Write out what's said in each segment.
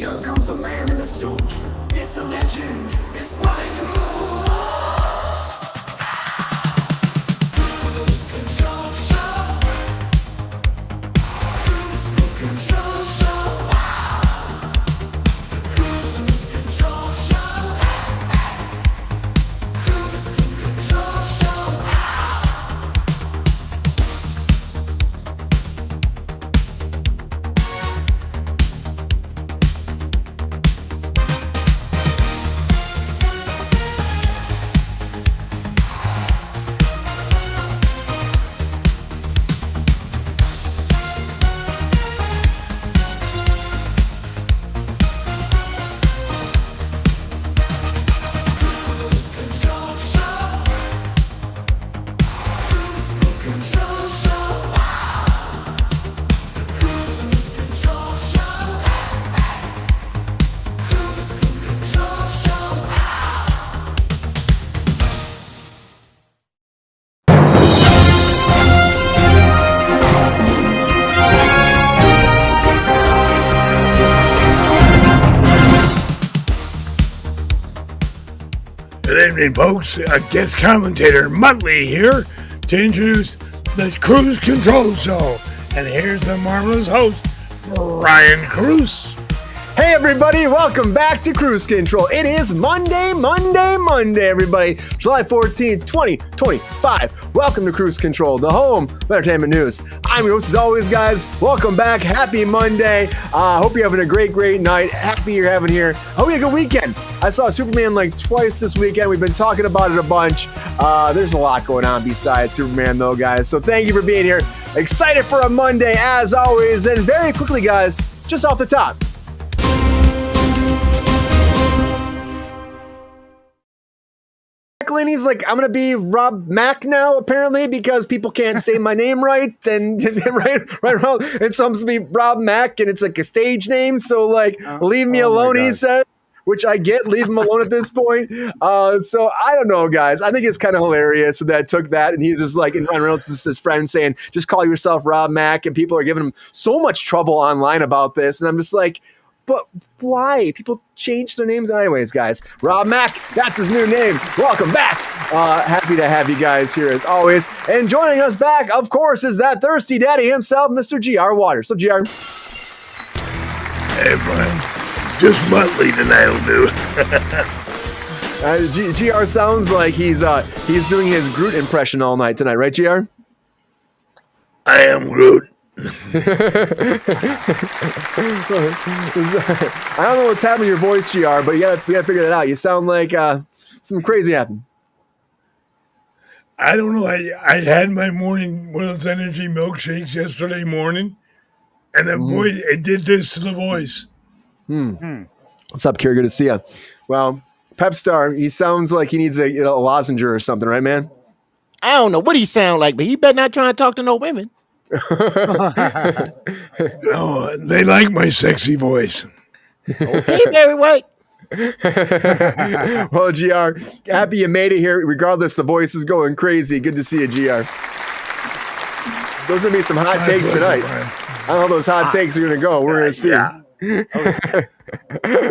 Here comes the man in the suit. It's a legend. It's quite cool. Kruse Control Show. Kruse Control Show. Kruse Control Show. Kruse Control Show. Good evening, folks. Guest commentator Muttley here to introduce the Kruse Control Show. And here's the marvelous host, Ryan Kruse. Hey everybody, welcome back to Kruse Control. It is Monday, everybody. July 14th, 2025. Welcome to Kruse Control, the home of entertainment news. I'm your host as always, guys. Welcome back. Happy Monday. Hope you're having a great night. Happy you're having here. Hope you had a good weekend. I saw Superman like twice this weekend. We've been talking about it a bunch. There's a lot going on besides Superman though, guys. So thank you for being here. Excited for a Monday as always. And very quickly, guys, just off the top. He's like, I'm gonna be Rob Mack now, apparently, because people can't say my name right, and wrong. And so I'm supposed to be Rob Mack, and it's like a stage name. So like, leave me alone, he said, which I get. Leave him alone at this point. So I don't know, guys. I think it's kind of hilarious that took that, and he's just like, and Ryan Reynolds is his friend saying, just call yourself Rob Mack, and people are giving him so much trouble online about this, and I'm just like, but why? People change their names anyways, guys. Rob Mack, that's his new name. Welcome back. Happy to have you guys here as always. And joining us back, of course, is that thirsty daddy himself, Mr. GR Waters. So, GR. Hey, Brian. Just Muttley tonight will do. GR sounds like he's doing his Groot impression all night tonight, right, GR? I am Groot. I don't know what's happening to your voice, GR, but you gotta figure that out. You sound like something crazy happened. I don't know. I had my morning Will's Energy milkshakes yesterday morning, and the voice, it did this to the voice. What's up, Kerry? Good to see you. Well, Pep Star, he sounds like he needs a lozenge or something, right, man? I don't know what he sound like, but he better not try to talk to no women. No, they like my sexy voice. Okay, Barry White. Well, GR, happy you made it here. Regardless, the voice is going crazy. Good to see you, GR. Those are going to be some hot takes tonight. I don't know how those hot takes are going to go. We're going to see. Yeah.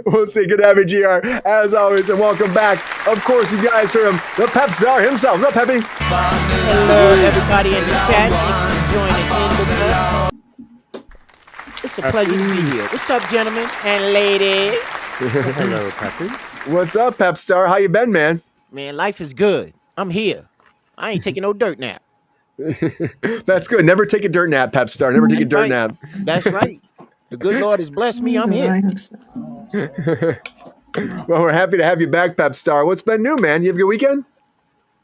We'll see. Good to have you, GR, as always, and welcome back. Of course, you guys heard him, the Pep Star himself. What's up, Peppy? Hello, everybody in the chat. Thank you for joining in with us. It's a pleasure to be here. What's up, gentlemen and ladies? Hello, Peppy. What's up, Pep Star? How you been, man? Man, life is good. I'm here. I ain't taking no dirt nap. That's good. Never take a dirt nap, Pep Star. Never take a dirt nap. That's right. The good Lord has blessed me. I'm here. Well, we're happy to have you back, Pep Star. What's been new, man? You have a good weekend?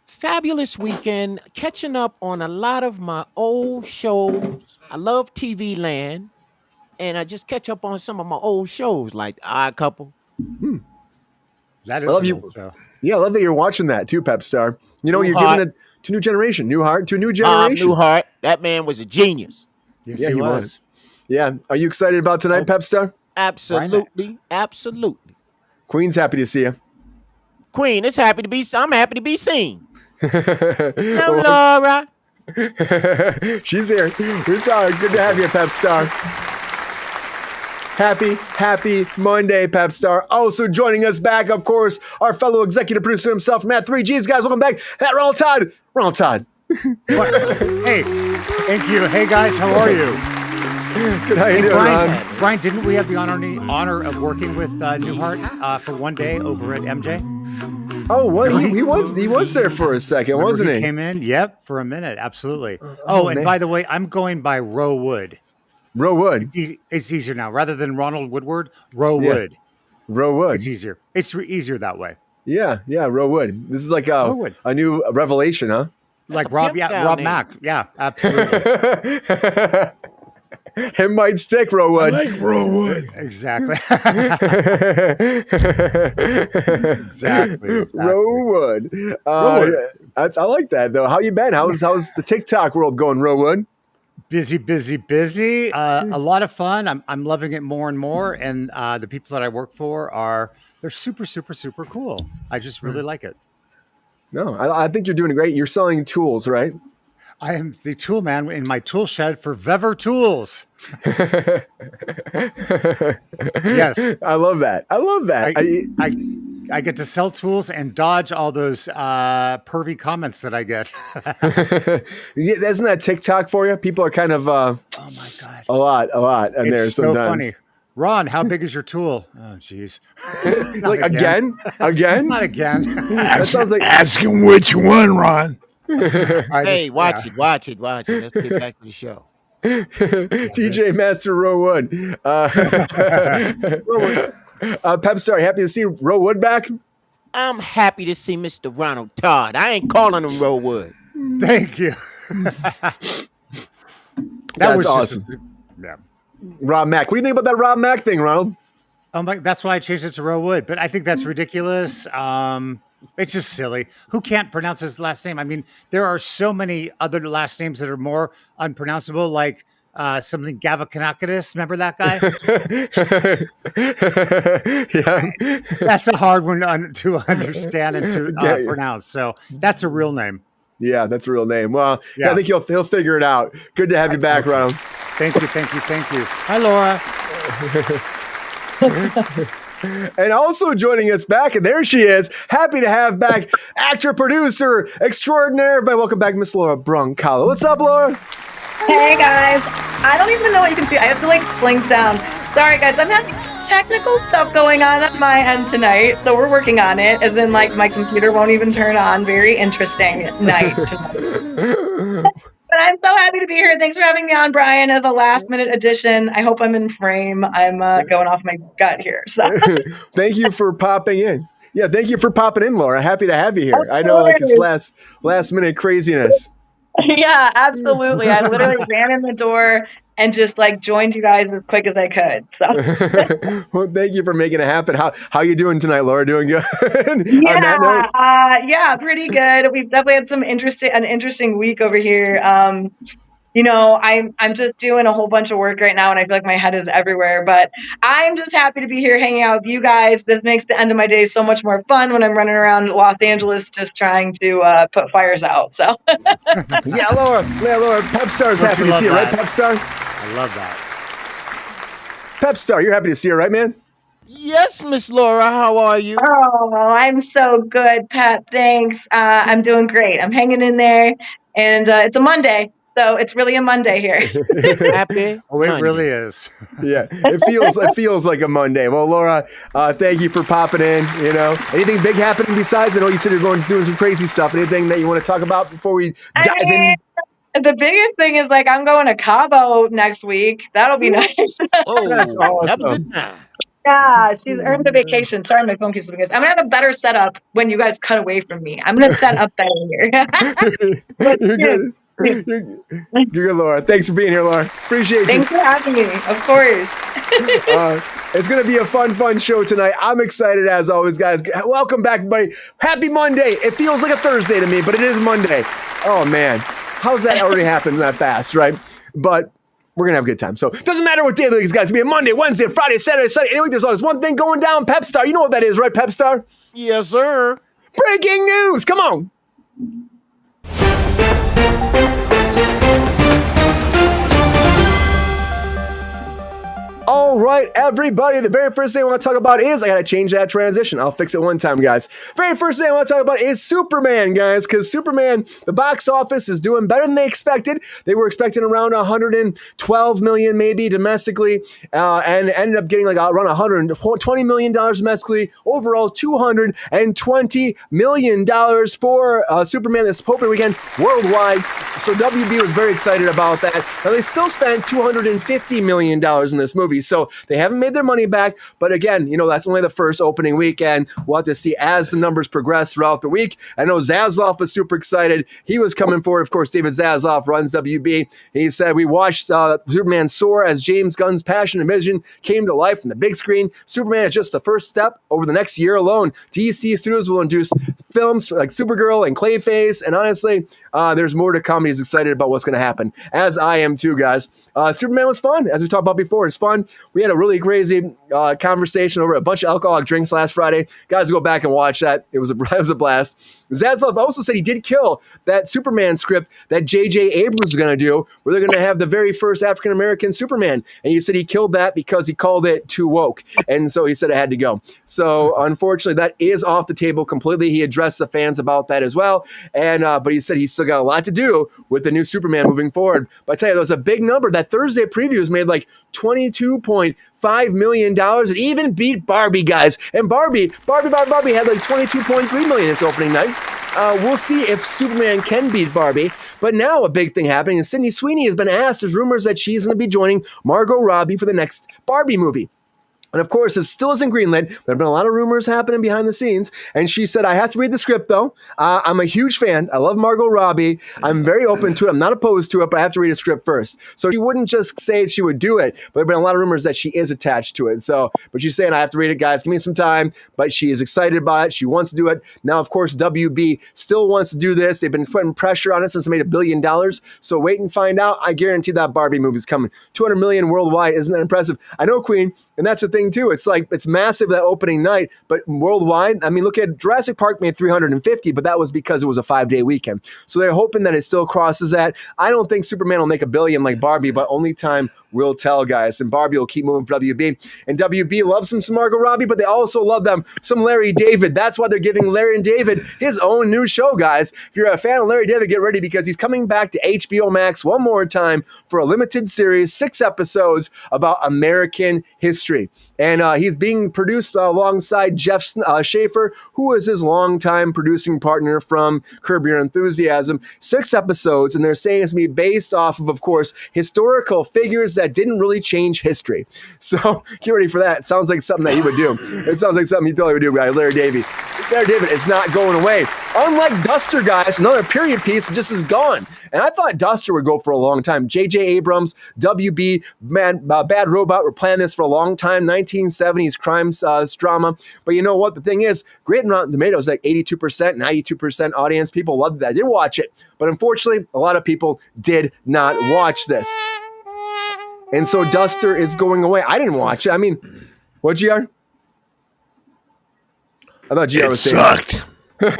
Fabulous weekend. Catching up on a lot of my old shows. I love TV Land. And I just catch up on some of my old shows, like Odd Couple. That is I love you. Yeah, I love that you're watching that too, Pep Star. You know, you're giving it to new generation, new heart to new generation. Newhart. That man was a genius. Yes, Yeah, he was. Yeah. Are you excited about tonight, Pep Star? Absolutely. Absolutely. Queen's happy to see you. Queen is happy to be. I'm happy to be seen. Hello, Laura. She's here. It's good to have you, Pep Star. Happy Monday, Pep Star. Also joining us back, of course, our fellow executive producer himself, Matt 3Gs. Guys, welcome back. Ronald Todd. Ronald Todd. Hey, thank you. Hey, guys, how are you? Good, how you doing, Ron? Brian, didn't we have the honor of working with Newhart for one day over at MJ? Oh, well, he was there for a second, wasn't he? Came in, yep, for a minute, absolutely. Oh, and man. by the way, I'm going by Roe Wood. Roe Wood. It's easier now. Rather than Ronald Woodward, Roe Wood. Roe Wood. It's easier. It's easier that way. Yeah, Roe Wood. This is like a new revelation, huh? Like Rob Mack. Yeah, absolutely. It might stick, Roe Wood. I like Roe Wood. Exactly. Exactly. Roe Wood. I like that, though. How you been? How's the TikTok world going, Roe Wood? Busy. A lot of fun. I'm loving it more and more. And the people that I work for they're super, super, super cool. I just really like it. No, I think you're doing great. You're selling tools, right? I am the tool man in my tool shed for Vever Tools. Yes. I love that. I get to sell tools and dodge all those pervy comments that I get. Isn't that TikTok for you? People are kind of oh my God. a lot in there It's so sometimes. funny. Ron, how big is your tool? Oh, geez. Like again? Not again. That sounds like Asking which one, Ron. Hey, watch it. Let's get back to the show. DJ Master Roe Wood. Pep Star, happy to see Roe Wood back? I'm happy to see Mr. Ronald Todd. I ain't calling him Roe Wood. Thank you. That's awesome. Yeah. Rob Mack. What do you think about that Rob Mack thing, Ronald? That's why I changed it to Roe Wood. But I think that's ridiculous. It's just silly. Who can't pronounce his last name? I mean, there are so many other last names that are more unpronounceable, like something Gavakanakis. Remember that guy? Yeah. That's a hard one to understand and to pronounce. So that's a real name. Yeah, that's a real name. Well, I think he'll figure it out. Good to have you back, Ronald. Thank you. Hi, Laura. And also joining us back, and there she is. Happy to have back actor, producer, extraordinaire. Everybody, welcome back, Miss Laura Broncalo. What's up, Laura? Hey, guys. I don't even know what you can see. I have to, blink down. Sorry, guys. I'm having some technical stuff going on my end tonight, so we're working on it. As in, my computer won't even turn on. Very interesting night tonight. But I'm so happy to be here. Thanks for having me on, Brian, as a last-minute addition. I hope I'm in frame. I'm going off my gut here. So. Thank you for popping in. Yeah, thank you for popping in, Laura. Happy to have you here. I know, it's last-minute craziness. Yeah, absolutely. I literally ran in the door and just joined you guys as quick as I could. So. Well, thank you for making it happen. How you doing tonight, Laura? Doing good? Yeah, pretty good. We've definitely had an interesting week over here. I'm just doing a whole bunch of work right now, and I feel like my head is everywhere. But I'm just happy to be here hanging out with you guys. This makes the end of my day so much more fun when I'm running around Los Angeles just trying to put fires out. So. Yeah, Laura. Pep Star's happy to see you, right, Pep Star? I love that. Pep Star, you're happy to see her, right, man? Yes, Miss Laura. How are you? Oh, I'm so good, Pat. Thanks. I'm doing great. I'm hanging in there, and it's a Monday. So it's really a Monday here. Happy? Oh, it really is. Yeah, it feels like a Monday. Well, Laura, thank you for popping in. Anything big happening besides? I know you said you're doing some crazy stuff. Anything that you want to talk about before we dive in? The biggest thing is I'm going to Cabo next week. That'll be nice. Oh, That's awesome. Yeah, she's earned a vacation. Sorry, my phone keeps moving. I'm gonna have a better setup when you guys cut away from me. I'm gonna set up better here. You're good. You're good, Laura. Thanks for being here, Laura. Appreciate you. Thanks for having me. Of course. It's going to be a fun show tonight. I'm excited as always, guys. Welcome back, everybody. Happy Monday. It feels like a Thursday to me, but it is Monday. Oh, man. How's that already happened that fast, right? But we're going to have a good time. So it doesn't matter what day of the week, guys. It's going to be a Monday, Wednesday, Friday, Saturday, Sunday. Anyway, there's always one thing going down. Pep Star. You know what that is, right, Pep Star? Yes, sir. Breaking news. Come on. All right, everybody. The very first thing I want to talk about is I got to change that transition. I'll fix it one time, guys. Very first thing I want to talk about is Superman, guys, because Superman, the box office is doing better than they expected. They were expecting around 112 million, maybe domestically, and ended up getting like around 120 million dollars domestically. Overall, 220 million dollars for Superman this opening weekend worldwide. So WB was very excited about that. Now they still spent $250 million in this movie, so they haven't made their money back. But again, that's only the first opening weekend. We'll have to see as the numbers progress throughout the week. I know Zaslav was super excited. He was coming forward. Of course, David Zaslav runs WB. He said, we watched Superman soar as James Gunn's passion and vision came to life on the big screen. Superman is just the first step. Over the next year alone, DC Studios will introduce films like Supergirl and Clayface, and honestly, there's more to come. He's excited about what's going to happen, as I am too, guys. Superman was fun, as we talked about before. It's fun. We had a really crazy conversation over a bunch of alcoholic drinks last Friday. Guys, go back and watch that. It was a blast. Zaslav also said he did kill that Superman script that J.J. Abrams was going to do, where they're going to have the very first African-American Superman. And he said he killed that because he called it too woke. And so he said it had to go. So unfortunately, that is off the table completely. He addressed the fans about that as well. And but he said he's still got a lot to do with the new Superman moving forward. But I tell you, there was a big number. That Thursday previews made like $22.5 million. It even beat Barbie, guys. And Barbie had like $22.3 million its opening night. We'll see if Superman can beat Barbie. But now a big thing happening is Sydney Sweeney has been asked. There's rumors that she's going to be joining Margot Robbie for the next Barbie movie. And of course, it still isn't greenlit. There have been a lot of rumors happening behind the scenes. And she said, I have to read the script, though. I'm a huge fan. I love Margot Robbie. I'm very open to it. I'm not opposed to it, but I have to read a script first. So she wouldn't just say she would do it. But there have been a lot of rumors that she is attached to it. But she's saying, I have to read it, guys. Give me some time. But she is excited about it. She wants to do it. Now, of course, WB still wants to do this. They've been putting pressure on it since they made $1 billion. So wait and find out. I guarantee that Barbie movie's coming. 200 million worldwide. Isn't that impressive? I know, Queen. And that's the thing, too. It's like, it's massive that opening night, but worldwide, I mean, look at Jurassic Park made 350, but that was because it was a 5-day weekend. So they're hoping that it still crosses that. I don't think Superman will make $1 billion like Barbie, but only time will tell, guys. And Barbie will keep moving for WB. And WB loves some Margot Robbie, but they also love them some Larry David. That's why they're giving Larry and David his own new show, guys. If you're a fan of Larry David, get ready because he's coming back to HBO Max one more time for a limited series, 6 episodes about American history. And he's being produced alongside Jeff Schaefer, who is his longtime producing partner from Curb Your Enthusiasm. 6 episodes, and they're saying it's going to be based off of course, historical figures that didn't really change history. So get ready for that. It sounds like something that he would do. It sounds like something he totally would do, guys. Larry David. Larry David is not going away. Unlike Duster, guys, another period piece that just is gone. And I thought Duster would go for a long time. J.J. Abrams, WB, Bad Robot were planning this for a long time. 1970s crime drama. But you know what? The thing is, Great Rotten Tomatoes, like 82%, 92% audience. People loved that. They did watch it. But unfortunately, a lot of people did not watch this. And so Duster is going away. I didn't watch it. I mean, what, GR? I thought GR was saying sucked. Wait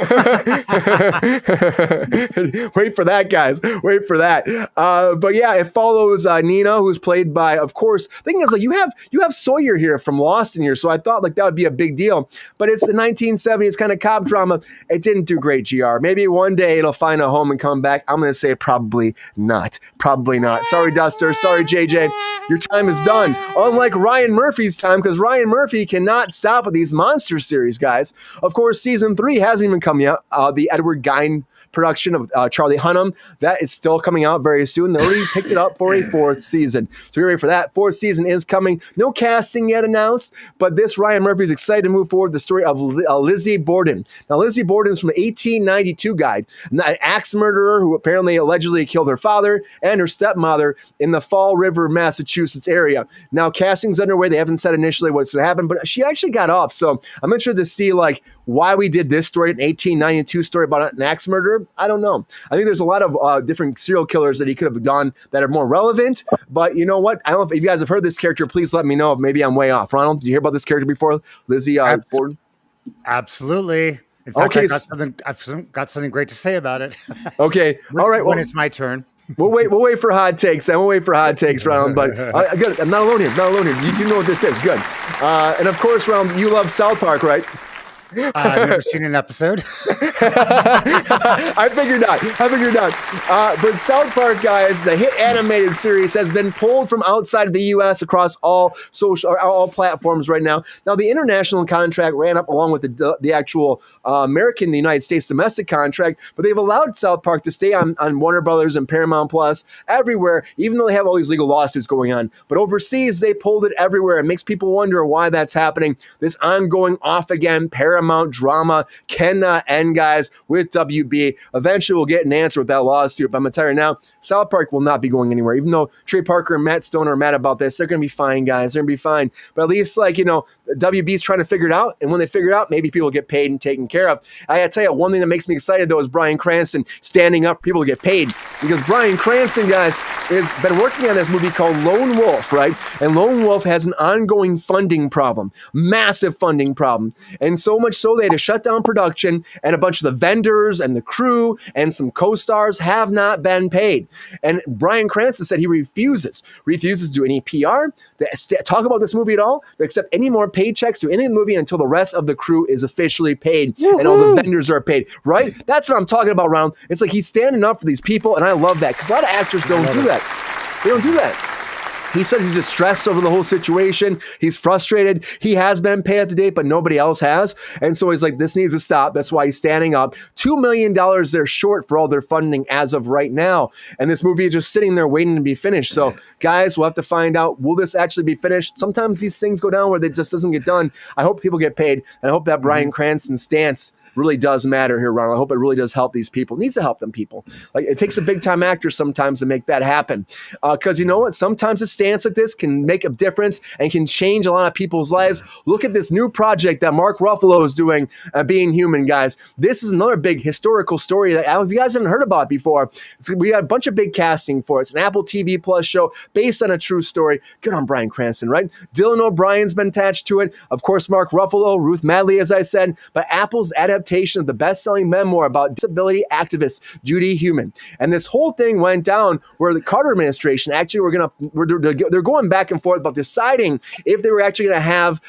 for that, guys. Wait for that. But yeah, it follows Nina, who's played by, of course. The thing is, like, you have Sawyer here from Lost in here, so I thought like that would be a big deal. But it's the 1970s kind of cop drama. It didn't do great, GR. Maybe one day it'll find a home and come back. I'm gonna say probably not. Probably not. Sorry, Duster. Sorry, JJ. Your time is done. Unlike Ryan Murphy's time, because Ryan Murphy cannot stop with these monster series, guys. Of course, season 3 hasn't even come yet. The Edward Gein production of Charlie Hunnam, that is still coming out very soon. They already picked it up for a 4th season. So get ready for that. 4th season is coming. No casting yet announced, but this Ryan Murphy is excited to move forward the story of Lizzie Borden. Now, Lizzie Borden is from the 1892 guide, an axe murderer who apparently allegedly killed her father and her stepmother in the Fall River, Massachusetts area. Now, casting's underway. They haven't said initially what's going to happen, but she actually got off. So I'm interested to see like why we did this story, an 1892 story about an axe murderer. I don't know. I think there's a lot of different serial killers that he could have done that are more relevant. But you know what? I don't know if you guys have heard this character. Please let me know if maybe I'm way off. Ronald, did you hear about this character before? Lizzie Borden? Absolutely. In fact, Okay. I've got something great to say about it. Okay. All right. When it's my turn. We'll wait for hot takes. We'll wait for hot takes, Ronald. But good. I'm not alone here. You do know what this is. Good. And of course, Ronald, you love South Park, right? I've never seen an episode. I figured not. But South Park, guys, the hit animated series has been pulled from outside of the U.S. across all platforms right now. Now, the international contract ran up along with the actual American, the United States domestic contract, but they've allowed South Park to stay on Warner Brothers and Paramount Plus everywhere, even though they have all these legal lawsuits going on. But overseas, they pulled it everywhere. It makes people wonder why that's happening. This ongoing off-again Paramount drama cannot end, guys, with WB. Eventually, we'll get an answer with that lawsuit. But I'm going to tell you now, South Park will not be going anywhere. Even though Trey Parker and Matt Stone are mad about this, they're going to be fine, guys. They're going to be fine. But at least, WB is trying to figure it out. And when they figure it out, maybe people get paid and taken care of. I got to tell you, one thing that makes me excited, though, is Bryan Cranston standing up for people to get paid. Because Bryan Cranston, guys, has been working on this movie called Lone Wolf, right? And Lone Wolf has an ongoing funding problem, massive funding problem. And so much so they had to shut down production, and a bunch of the vendors and the crew and some co-stars have not been paid. And Bryan Cranston said he refuses to do any PR, to talk about this movie at all, to accept any more paychecks to any of the movie until the rest of the crew is officially paid. Woo-hoo! And all the vendors are paid, right? That's what I'm talking about, Ron. It's like he's standing up for these people, and I love that, because a lot of actors don't do that. They don't do that. He says he's just stressed over the whole situation. He's frustrated. He has been paid up to date, but nobody else has. And so he's like, this needs to stop. That's why he's standing up. $2 million they're short for all their funding as of right now. And this movie is just sitting there waiting to be finished. So guys, we'll have to find out, will this actually be finished? Sometimes these things go down where it just doesn't get done. I hope people get paid. And I hope that Bryan Cranston stance really does matter here, Ronald. I hope it really does help these people. It needs to help them people. Like, it takes a big time actor sometimes to make that happen. Because you know what? Sometimes a stance like this can make a difference and can change a lot of people's lives. Look at this new project that Mark Ruffalo is doing, Being Human, guys. This is another big historical story that if you guys haven't heard about before, we got a bunch of big casting for it. It's an Apple TV Plus show based on a true story. Good on Bryan Cranston, right? Dylan O'Brien's been attached to it. Of course, Mark Ruffalo, Ruth Madley, as I said. But Apple's adaptation of the best-selling memoir about disability activist Judy Heumann. And this whole thing went down where the Carter administration actually they're going back and forth about deciding if they were actually going to have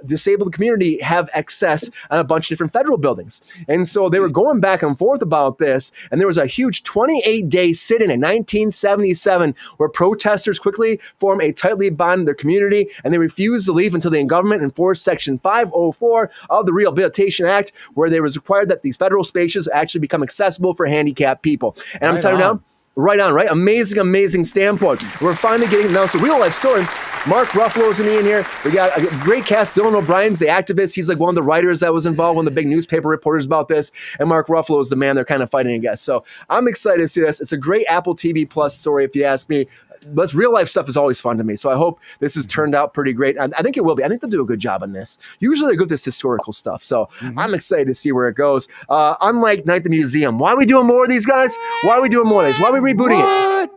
disabled community have access on a bunch of different federal buildings. And so they were going back and forth about this, and there was a huge 28-day sit-in in 1977 where protesters quickly formed a tightly bond in their community, and they refused to leave until the government enforced Section 504 of the Rehabilitation Act, where they was required that these federal spaces actually become accessible for handicapped people. And I'm telling you now, right on, right? Amazing standpoint. We're finally getting, now it's a real life story. Mark Ruffalo is going to be in here. We got a great cast. Dylan O'Brien's the activist. He's like one of the writers that was involved, one of the big newspaper reporters about this. And Mark Ruffalo is the man they're kind of fighting against. So I'm excited to see this. It's a great Apple TV Plus story, if you ask me. But real life stuff is always fun to me. So I hope this has turned out pretty great. I think it will be. I think they'll do a good job on this. Usually they're good with this historical stuff. So I'm excited to see where it goes. Unlike Night at the Museum. Why are we doing more of these, guys? Why are we doing more of these? Why are we rebooting it?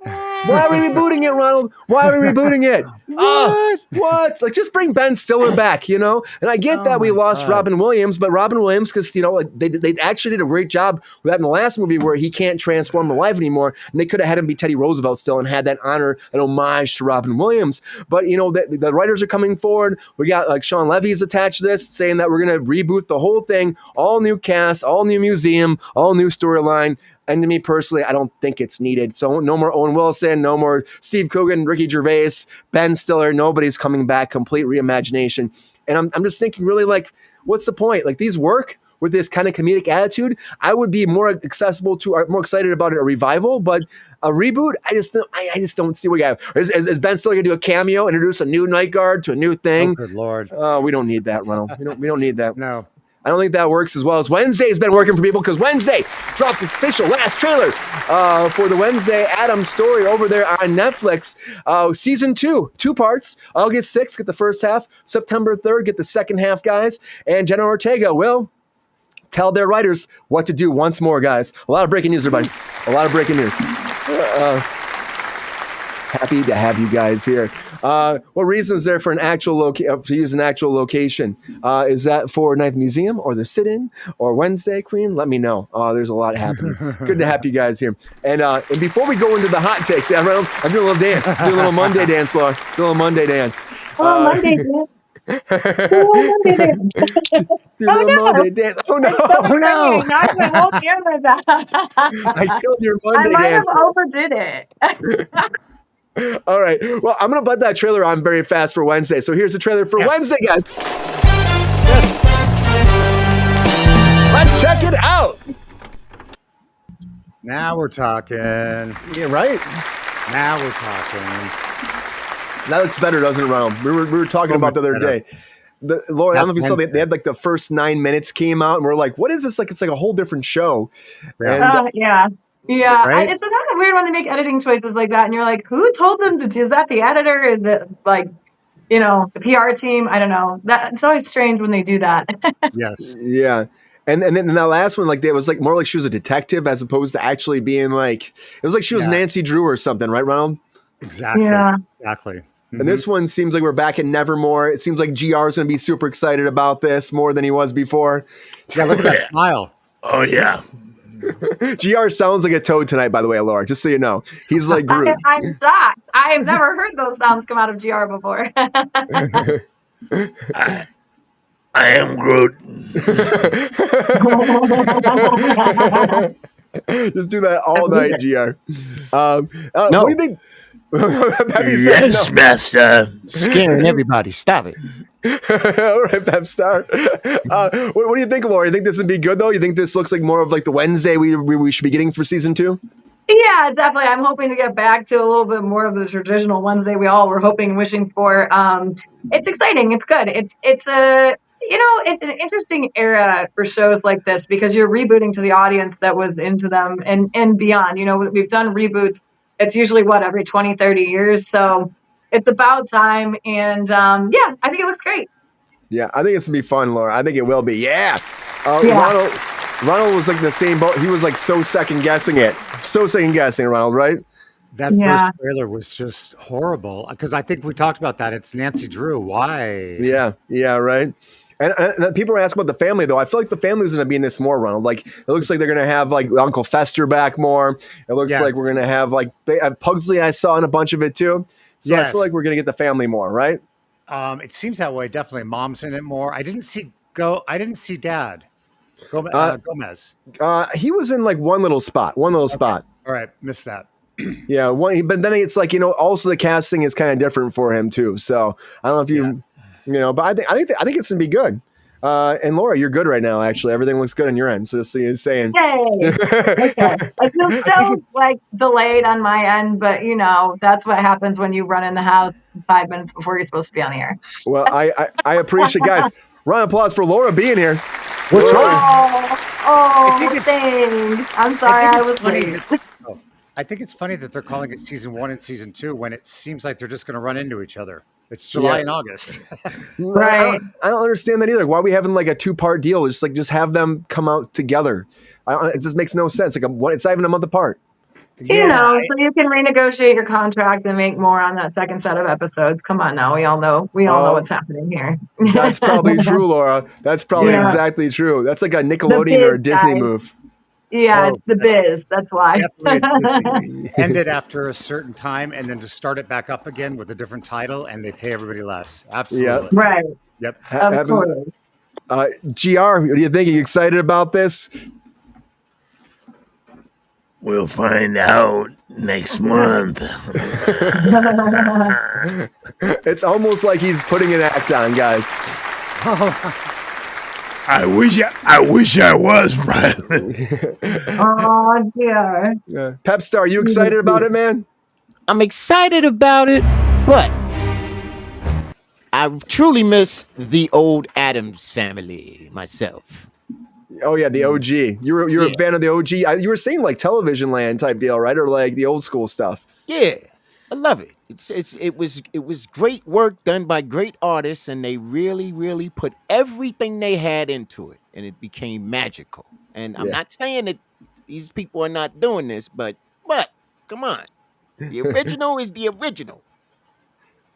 Why are we rebooting it, Ronald? Why are we rebooting it? What? Like, just bring Ben Stiller back, you know? And I get that we lost Robin Williams, but Robin Williams, because, you know, like they actually did a great job with that in the last movie where he can't transform alive anymore, and they could have had him be Teddy Roosevelt still and had that honor, an homage to Robin Williams. But, you know, the writers are coming forward. We got, like, Sean Levy's attached to this, saying that we're going to reboot the whole thing, all new cast, all new museum, all new storyline. And to me personally, I don't think it's needed. So no more Owen Wilson, no more Steve Coogan, Ricky Gervais, Ben Stiller. Nobody's coming back. Complete reimagination. And I'm just thinking, really, like, what's the point? Like, these work with this kind of comedic attitude. I would be more accessible to, or more excited about a revival, but a reboot, I just don't see what we have. Is Ben Stiller going to do a cameo, introduce a new night guard to a new thing? Oh, good Lord. We don't need that, Ronald. We don't need that. No. I don't think that works as well as Wednesday's been working for people, because Wednesday dropped this official last trailer for the Wednesday Addams story over there on Netflix. Season 2 parts. August 6th, get the first half. September 3rd, get the second half, guys. And Jenna Ortega will tell their writers what to do once more, guys. A lot of breaking news, everybody. A lot of breaking news. Happy to have you guys here. What reason is there for an actual to use an actual location? Is that for Ninth Museum or the sit-in or Wednesday, Cream? Let me know. There's a lot happening. Good to have you guys here. And before we go into the hot takes, I'm doing a little dance. Do a little Monday dance, Laura. Do a little Monday dance. Oh, Monday dance. Do a little Monday dance. Oh no! Oh no! Knocked my whole camera down. I killed your I Monday might dance. have overdid it. All right. Well, I'm going to put that trailer on very fast for Wednesday. So here's the trailer for Wednesday, guys. Let's check it out. Now we're talking. Yeah, right? Now we're talking. That looks better, doesn't it, Ronald? We were talking about the other day. Laura, I don't know if you saw, they had like the first 9 minutes came out, and we're like, what is this? Like, it's like a whole different show. Yeah. And, Yeah. Right? It's kind of weird when they make editing choices like that, and you're like, who told them to do? Is that the editor? Is it like, the PR team? I don't know. It's always strange when they do that. Yes. yeah. And then that last one, like, it was like more like she was a detective as opposed to actually being like, it was like she was Nancy Drew or something, right, Ronald? Exactly. Yeah. Exactly. And this one seems like we're back in Nevermore. It seems like GR is going to be super excited about this more than he was before. Yeah, look at that smile. Oh, yeah. GR sounds like a toad tonight, by the way, Laura, just so you know. He's like Groot. I'm shocked. I've never heard those sounds come out of GR before. I am Groot. Just do that all night, GR. No. What do you think? Peppy Yes, says no. master. Scaring everybody. Stop it. All right, Pep Star. What do you think, Laura? You think this would be good, though? You think this looks like more of like the Wednesday we should be getting for season 2? Yeah, definitely. I'm hoping to get back to a little bit more of the traditional Wednesday we all were hoping and wishing for. It's exciting. It's good. It's an interesting era for shows like this because you're rebooting to the audience that was into them and beyond. We've done reboots. It's usually every 20, 30 years. So it's about time. And I think it looks great. Yeah, I think it's going to be fun, Laura. I think it will be. Yeah. Yeah. Ronald was like in the same boat. He was like so second guessing it. So second guessing, Ronald, right? That first trailer was just horrible because I think we talked about that. It's Nancy Drew. Why? Yeah, right. And people are asking about the family, though. I feel like the family's going to be in this more, Ronald. Like, it looks like they're going to have, like, Uncle Fester back more. It looks like we're going to have, like, Pugsley I saw in a bunch of it, too. So I feel like we're going to get the family more, right? It seems that way. Definitely. Mom's in it more. I didn't see Dad. Gomez. He was in, like, one little spot. All right. Missed that. Yeah. But then it's like, also the casting is kind of different for him, too. So I don't know if you... but I think it's gonna be good. And Laura, you're good right now. Actually, everything looks good on your end. So just so you're saying, Yay! Okay. It's still like delayed on my end, but that's what happens when you run in the house 5 minutes before you're supposed to be on the air. Well, I appreciate, guys. Round of applause for Laura being here. What's wrong? Thanks. I'm sorry I was late. I think it's funny that they're calling it season 1 and season 2 when it seems like they're just going to run into each other. It's July and August. Right. I don't understand that either. Why are we having like a 2-part deal? Just have them come out together. It just makes no sense. It's not even a month apart. So you can renegotiate your contract and make more on that second set of episodes. Come on now. We all know what's happening here. That's probably true, Laura. That's probably exactly true. That's like a Nickelodeon or a Disney move. Yeah, it's the biz. That's why. Ended after a certain time and then just start it back up again with a different title and they pay everybody less. Absolutely. Yep. Right. Yep. Of course. GR, what do you think? Are you excited about this? We'll find out next month. It's almost like he's putting an act on, guys. I wish I was, Brian. Oh dear. Pep Star, are you excited about it, man? I'm excited about it, but I truly miss the old Addams family myself. Oh yeah, the OG. You're a fan of the OG. You were saying like Television Land type deal, right? Or like the old school stuff. Yeah, I love it. It was great work done by great artists, and they really put everything they had into it, and it became magical. And I'm not saying that these people are not doing this, but come on, the original is the original.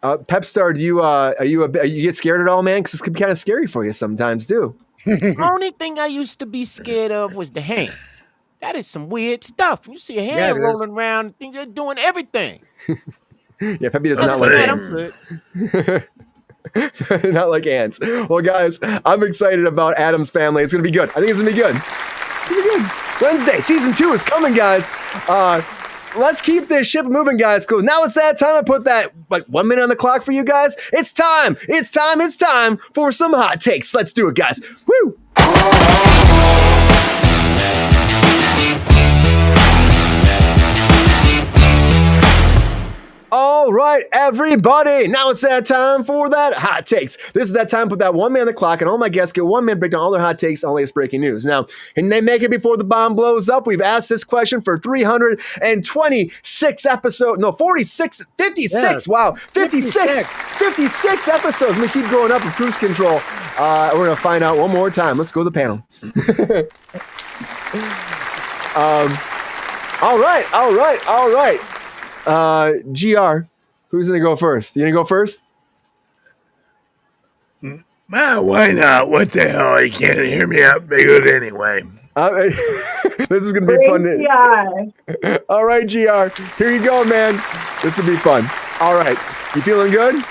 Pepstar, do you are you get scared at all, man? Because this could be kind of scary for you sometimes, too. The only thing I used to be scared of was the hand. That is some weird stuff. You see a hand it is. rolling around, think you're doing everything. Yeah, Peppy does not Other like than that, I'm ants. good. Not like ants. Well, guys, I'm excited about Adam's Family. It's gonna be good. I think it's gonna be good. It's gonna be good. Wednesday, season 2 is coming, guys. Let's keep this ship moving, guys. Cool. Now it's that time. I put that 1 minute on the clock for you guys. It's time. It's time for some hot takes. Let's do it, guys. Woo! All right, everybody. Now it's that time for that hot takes. This is that time. Put that 1 minute on the clock, and all my guests get 1 minute break down all their hot takes, all latest breaking news. Now, can they make it before the bomb blows up? We've asked this question for 326 episodes. No, 56, 56. Yes. Wow, 56 episodes. We keep growing up with Kruse Control. We're gonna find out one more time. Let's go to the panel. All right. GR, who's gonna go first? You gonna go first? Why not? What the hell? You can't hear me out good anyway. This is gonna be fun. All right, GR, here you go, man. This will be fun. All right, you feeling good?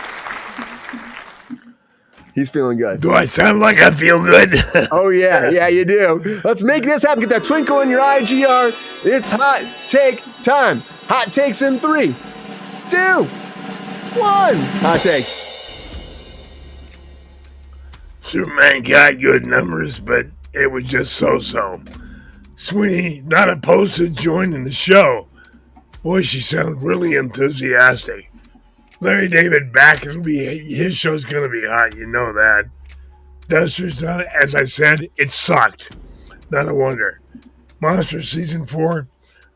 He's feeling good. Do I sound like I feel good? Oh, yeah, you do. Let's make this happen. Get that twinkle in your eye, GR. It's hot take time. Hot takes in 3, 2, 1. Hot takes. Superman got good numbers, but it was just so-so. Sweeney not opposed to joining the show. Boy, she sounded really enthusiastic. Larry David back, his show's gonna be hot, you know that. Duster's not, as I said, it sucked. Not a wonder. Monster Season 4,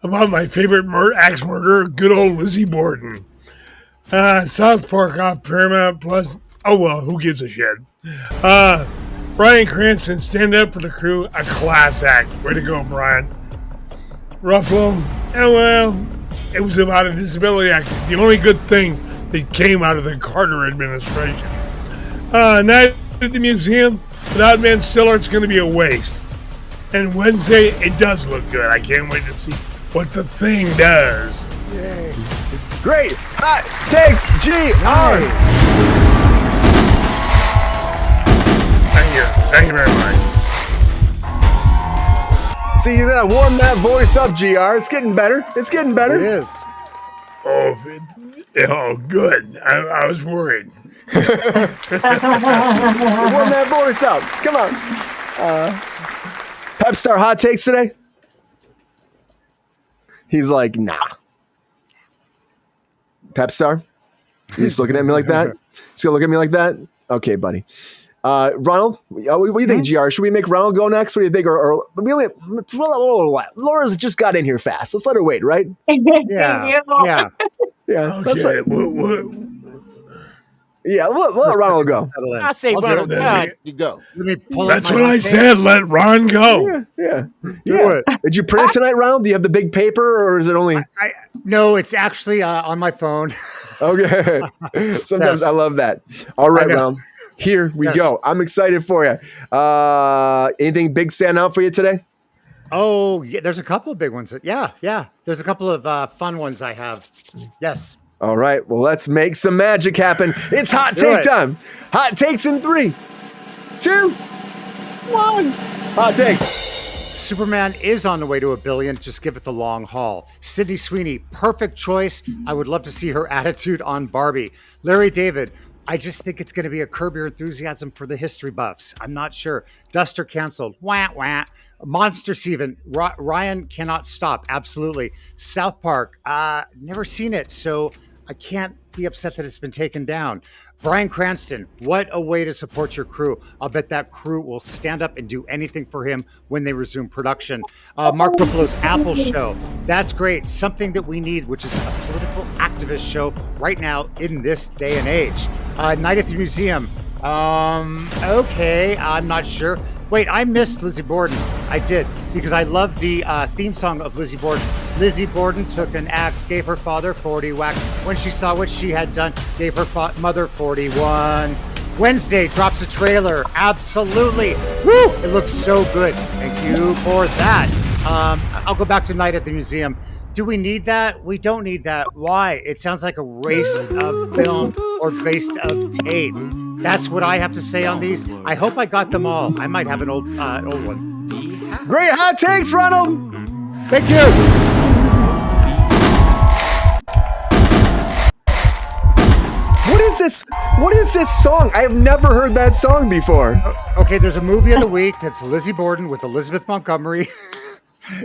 about my favorite axe murderer, good old Lizzie Borden. South Park off Paramount Plus, oh well, who gives a shit. Bryan Cranston, stand up for the crew, a class act. Way to go, Bryan. Ruffalo, well, it was about a disability act. The only good thing that came out of the Carter administration. Night at the museum, without Ben Stiller, it's going to be a waste. And Wednesday, it does look good. I can't wait to see what the thing does. Yay. Great. Hot takes GR. Thank you very much. See, you gotta warm that voice up, GR. It's getting better. It is. Oh, good. I was worried. Warm that voice up. Come on. Pepstar hot takes today? He's like, nah. Pepstar? He's looking at me like that? He's gonna look at me like that? Okay, buddy. Ronald, what do you think, GR? Should we make Ronald go next? What do you think? Or Laura's just got in here fast. Let's let her wait, right? Yeah. Okay. Let Ronald go. I say Ronald, you go. Let me pull That's what I said. Let Ron go. Yeah. Let's do it. Did you print it tonight, Ronald? Do you have the big paper, or is it only? No, it's actually on my phone. Okay. Sometimes I love that. All right, Ronald. Here we go. I'm excited for you. Anything big stand out for you today? Oh, yeah. There's a couple of big ones. Yeah. There's a couple of fun ones I have. Yes. All right. Well, let's make some magic happen. It's hot take time. Hot takes in 3, 2, 1. Hot takes. Superman is on the way to $1 billion. Just give it the long haul. Sydney Sweeney, perfect choice. I would love to see her attitude on Barbie. Larry David, I just think it's going to be a Curb Your Enthusiasm for the history buffs. I'm not sure. Duster canceled. Wah, wah. Monster Steven. Ryan cannot stop. Absolutely. South Park. Never seen it, so I can't be upset that it's been taken down. Bryan Cranston, what a way to support your crew. I'll bet that crew will stand up and do anything for him when they resume production. Mark Ruffalo's Apple show. That's great. Something that we need, which is a political activist show right now in this day and age. Night at the Museum. Okay, I'm not sure. Wait, I missed Lizzie Borden. I did, because I love the theme song of Lizzie Borden. Lizzie Borden took an axe, gave her father 40 whacks. When she saw what she had done, gave her mother 41. Wednesday drops a trailer. Absolutely. Woo! It looks so good. Thank you for that. I'll go back tonight at the museum. Do we need that? We don't need that. Why? It sounds like a waste of film or waste of tape. That's what I have to say on these. I hope I got them all. I might have an old one. Great hot takes, Ronald. Thank you. What is this? What is this song? I have never heard that song before. Okay, there's a movie of the week that's Lizzie Borden with Elizabeth Montgomery.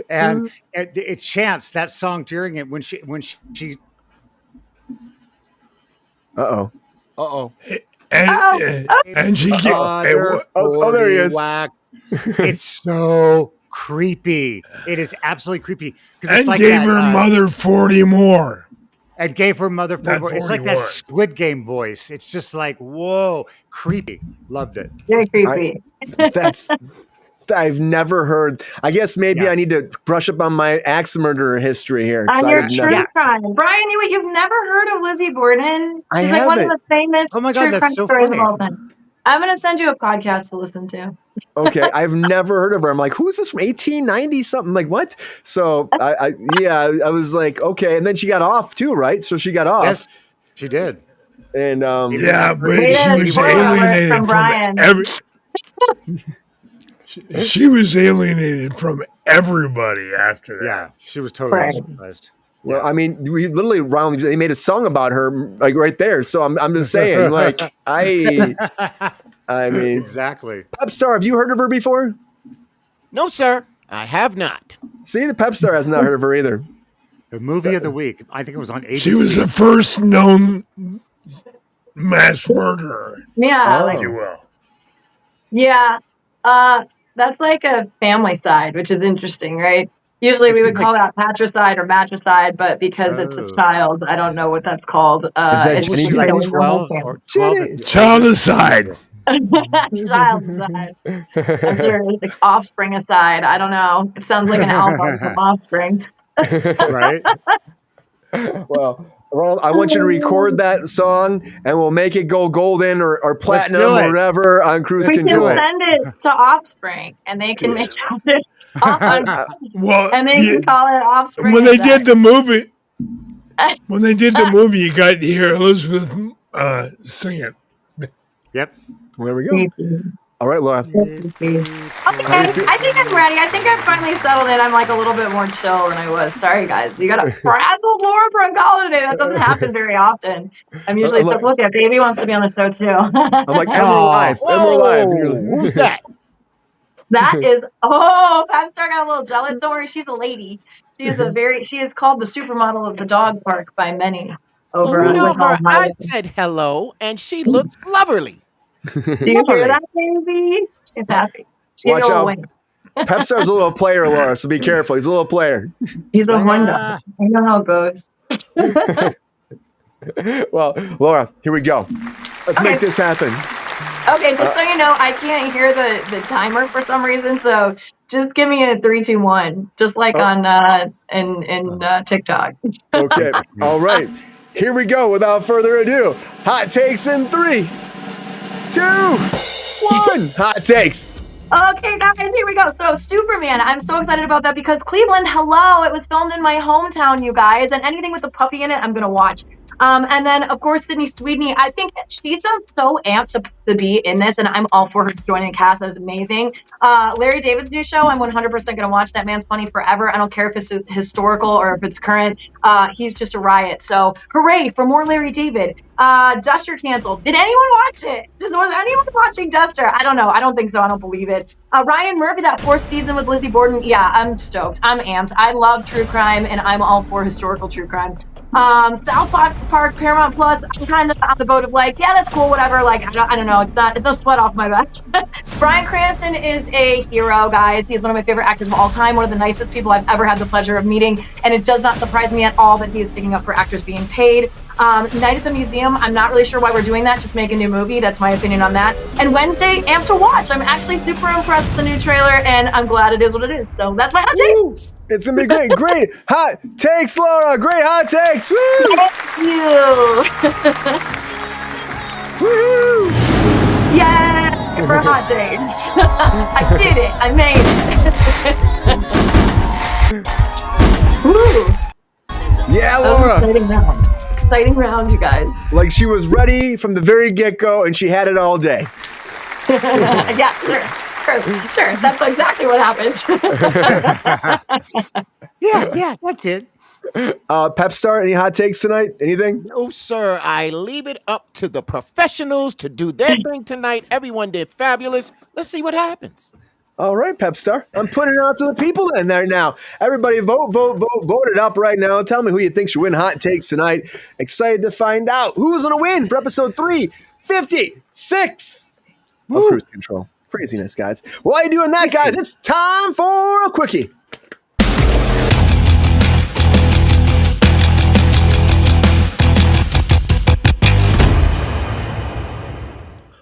And it chants that song during it when she And she there he is. It's so creepy. It is absolutely creepy. And like gave her mother 40 more. And gave her mother 40 more. It's like that more. Squid Game voice. It's just like, whoa, creepy. Loved it. Very creepy. I've never heard. I guess maybe I need to brush up on my axe murderer history here. On your true crime. Brian, you've never heard of Lizzie Borden? She's like one of the famous true crime stories of all time. I'm going to send you a podcast to listen to. Okay, I've never heard of her. I'm like, who is this from 1890 something? I'm like, what? So I was like, okay, and then she got off too, right? So she got off. Yes, she did. And but she was alienated from every. She was alienated from everybody after that. Yeah, she was totally surprised. Well, I mean, we literally they made a song about her like right there. So I'm just saying, like I mean, exactly. Pep Star, have you heard of her before? No, sir, I have not. See, the Pep Star has not heard of her either. The movie of the week. I think it was on ABC. She was the first known mass murderer. Yeah, if you will. Yeah. That's like a family side, which is interesting, right? Usually we would call that patricide or matricide, but because it's a child, I don't know what that's called. Is that like 12 or 12? Child aside. Child aside. I'm sure it's like offspring aside. I don't know. It sounds like an album from Offspring. Right? Well, Ronald, I want you to record that song, and we'll make it go golden or platinum or whatever on Kruse Control. We can send it to Offspring, and they can make it and they can call it Offspring. When they did the movie, you got to hear Elizabeth sing it. Yep. There we go. All right, Laura. Okay, I think I'm ready. I think I've finally settled in. I'm like a little bit more chill than I was. Sorry, guys. You got a frazzled Laura Brungallo today. That doesn't happen very often. I'm usually like, look, baby wants to be on the show too. I'm like, Emerald Live. Emerald Live. Who's that? That is, Pep Star got a little jealous. Don't worry, she's a lady. She is called the supermodel of the dog park by many over on I said hello, and she looks lovely. Do you hear that, baby? She's happy. Watch out. Pep Star's a little player, Laura, so be careful. He's a little player. He's a Honda. I know how it goes. Well, Laura, here we go. Let's make this happen. Okay, just so you know, I can't hear the timer for some reason, so just give me a 3, 2, 1, just like on TikTok. Okay, all right. Here we go. Without further ado, hot takes in 3, 2, 1. Hot takes. Okay, guys, here we go. So, Superman, I'm so excited about that because Cleveland, hello, it was filmed in my hometown, you guys, and anything with a puppy in it, I'm going to watch. And then, of course, Sydney Sweeney, I think she sounds so amped to be in this, and I'm all for her joining the cast. That was amazing. Larry David's new show, I'm 100% going to watch. That man's funny forever. I don't care if it's historical or if it's current. He's just a riot. So, hooray for more Larry David. Duster canceled. Did anyone watch it? Was anyone watching Duster? I don't know. I don't think so. I don't believe it. Ryan Murphy, that 4th season with Lizzie Borden. Yeah, I'm stoked. I'm amped. I love true crime, and I'm all for historical true crime. South Park, Paramount Plus, I'm kind of on the boat of like, yeah, that's cool, whatever. Like, I don't know. It's no sweat off my back. Bryan Cranston is a hero, guys. He's one of my favorite actors of all time, one of the nicest people I've ever had the pleasure of meeting. And it does not surprise me at all that he is sticking up for actors being paid. Night at the Museum, I'm not really sure why we're doing that. Just make a new movie. That's my opinion on that. And Wednesday, Amped to Watch. I'm actually super impressed with the new trailer, and I'm glad it is what it is. So that's my hot take. Woo! It's gonna be great. Great hot takes, Laura. Great hot takes. Woo! Thank you. Woo! Yeah, for hot takes. I did it. I made it. Woo! Yeah, That was Laura. an exciting round. Exciting round, you guys. Like she was ready from the very get-go, and she had it all day. Yeah, sure. That's exactly what happened. Yeah, that's it. Pep Star, any hot takes tonight? Anything? No, sir. I leave it up to the professionals to do their thing tonight. Everyone did fabulous. Let's see what happens. All right, Pep Star. I'm putting it out to the people then there now. Everybody vote it up right now. Tell me who you think should win hot takes tonight. Excited to find out who's going to win for episode 356 of Kruse Control. Craziness, guys. While you're doing that, guys, it's time for a quickie.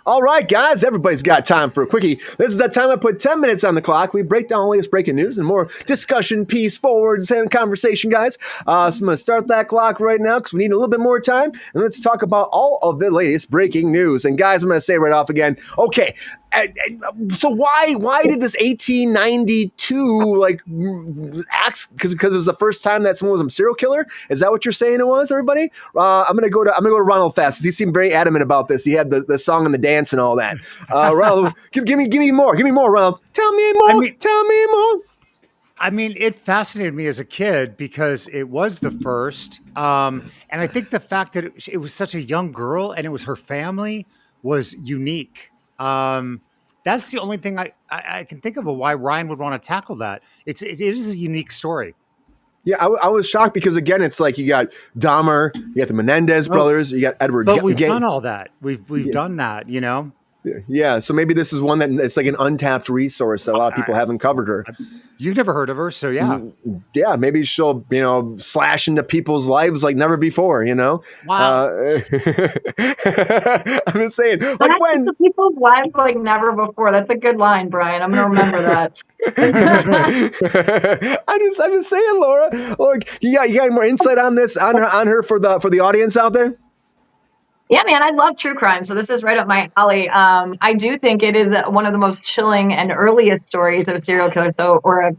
All right, guys, everybody's got time for a quickie. This is that time I put 10 minutes on the clock. We break down all latest breaking news and more discussion piece forwards and conversation, guys. So I'm going to start that clock right now because we need a little bit more time. And let's talk about all of the latest breaking news. And guys, I'm going to say right off again, okay, so why did this 1892 ask? Because it was the first time that someone was a serial killer? Is that what you're saying it was, everybody? I'm gonna go to Ronald fast. He seemed very adamant about this. He had the song and the dance and all that. Ronald, give me more, Ronald. Tell me more. Tell me more. I mean, it fascinated me as a kid because it was the first, and I think the fact that it was such a young girl and it was her family was unique. That's the only thing I can think of why Ryan would want to tackle that. It is a unique story. Yeah, I was shocked because again, it's like you got Dahmer, you got the Menendez brothers, you got Edward. But we've done all that. We've done that, you know. Yeah, so maybe this is one that it's like an untapped resource that a lot of people haven't covered her. You've never heard of her, so yeah. Yeah, maybe she'll, slash into people's lives like never before, Wow. I'm just saying, like Slash when into people's lives like never before. That's a good line, Brian. I'm gonna remember that. I'm just saying, Laura. Look, you got more insight on this on her for the audience out there? Yeah, man, I love true crime, so this is right up my alley. I do think it is one of the most chilling and earliest stories of a serial killer, or a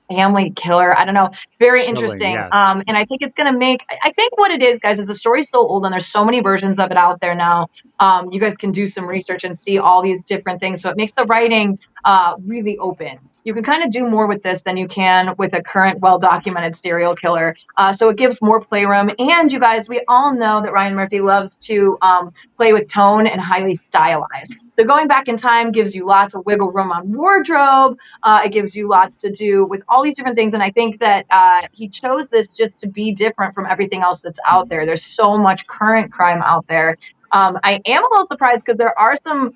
family killer. I don't know. Very Chilling, interesting. yes. And I think it's going to make, I think what it is, guys, is the story's so old and there's so many versions of it out there now. You guys can do some research and see all these different things. So it makes the writing really open. You can kind of do more with this than you can with a current well-documented serial killer. So it gives more playroom. And you guys, we all know that Ryan Murphy loves to play with tone and highly stylized. So going back in time gives you lots of wiggle room on wardrobe. It gives you lots to do with all these different things. And I think that he chose this just to be different from everything else that's out there. There's so much current crime out there. I am a little surprised because there are some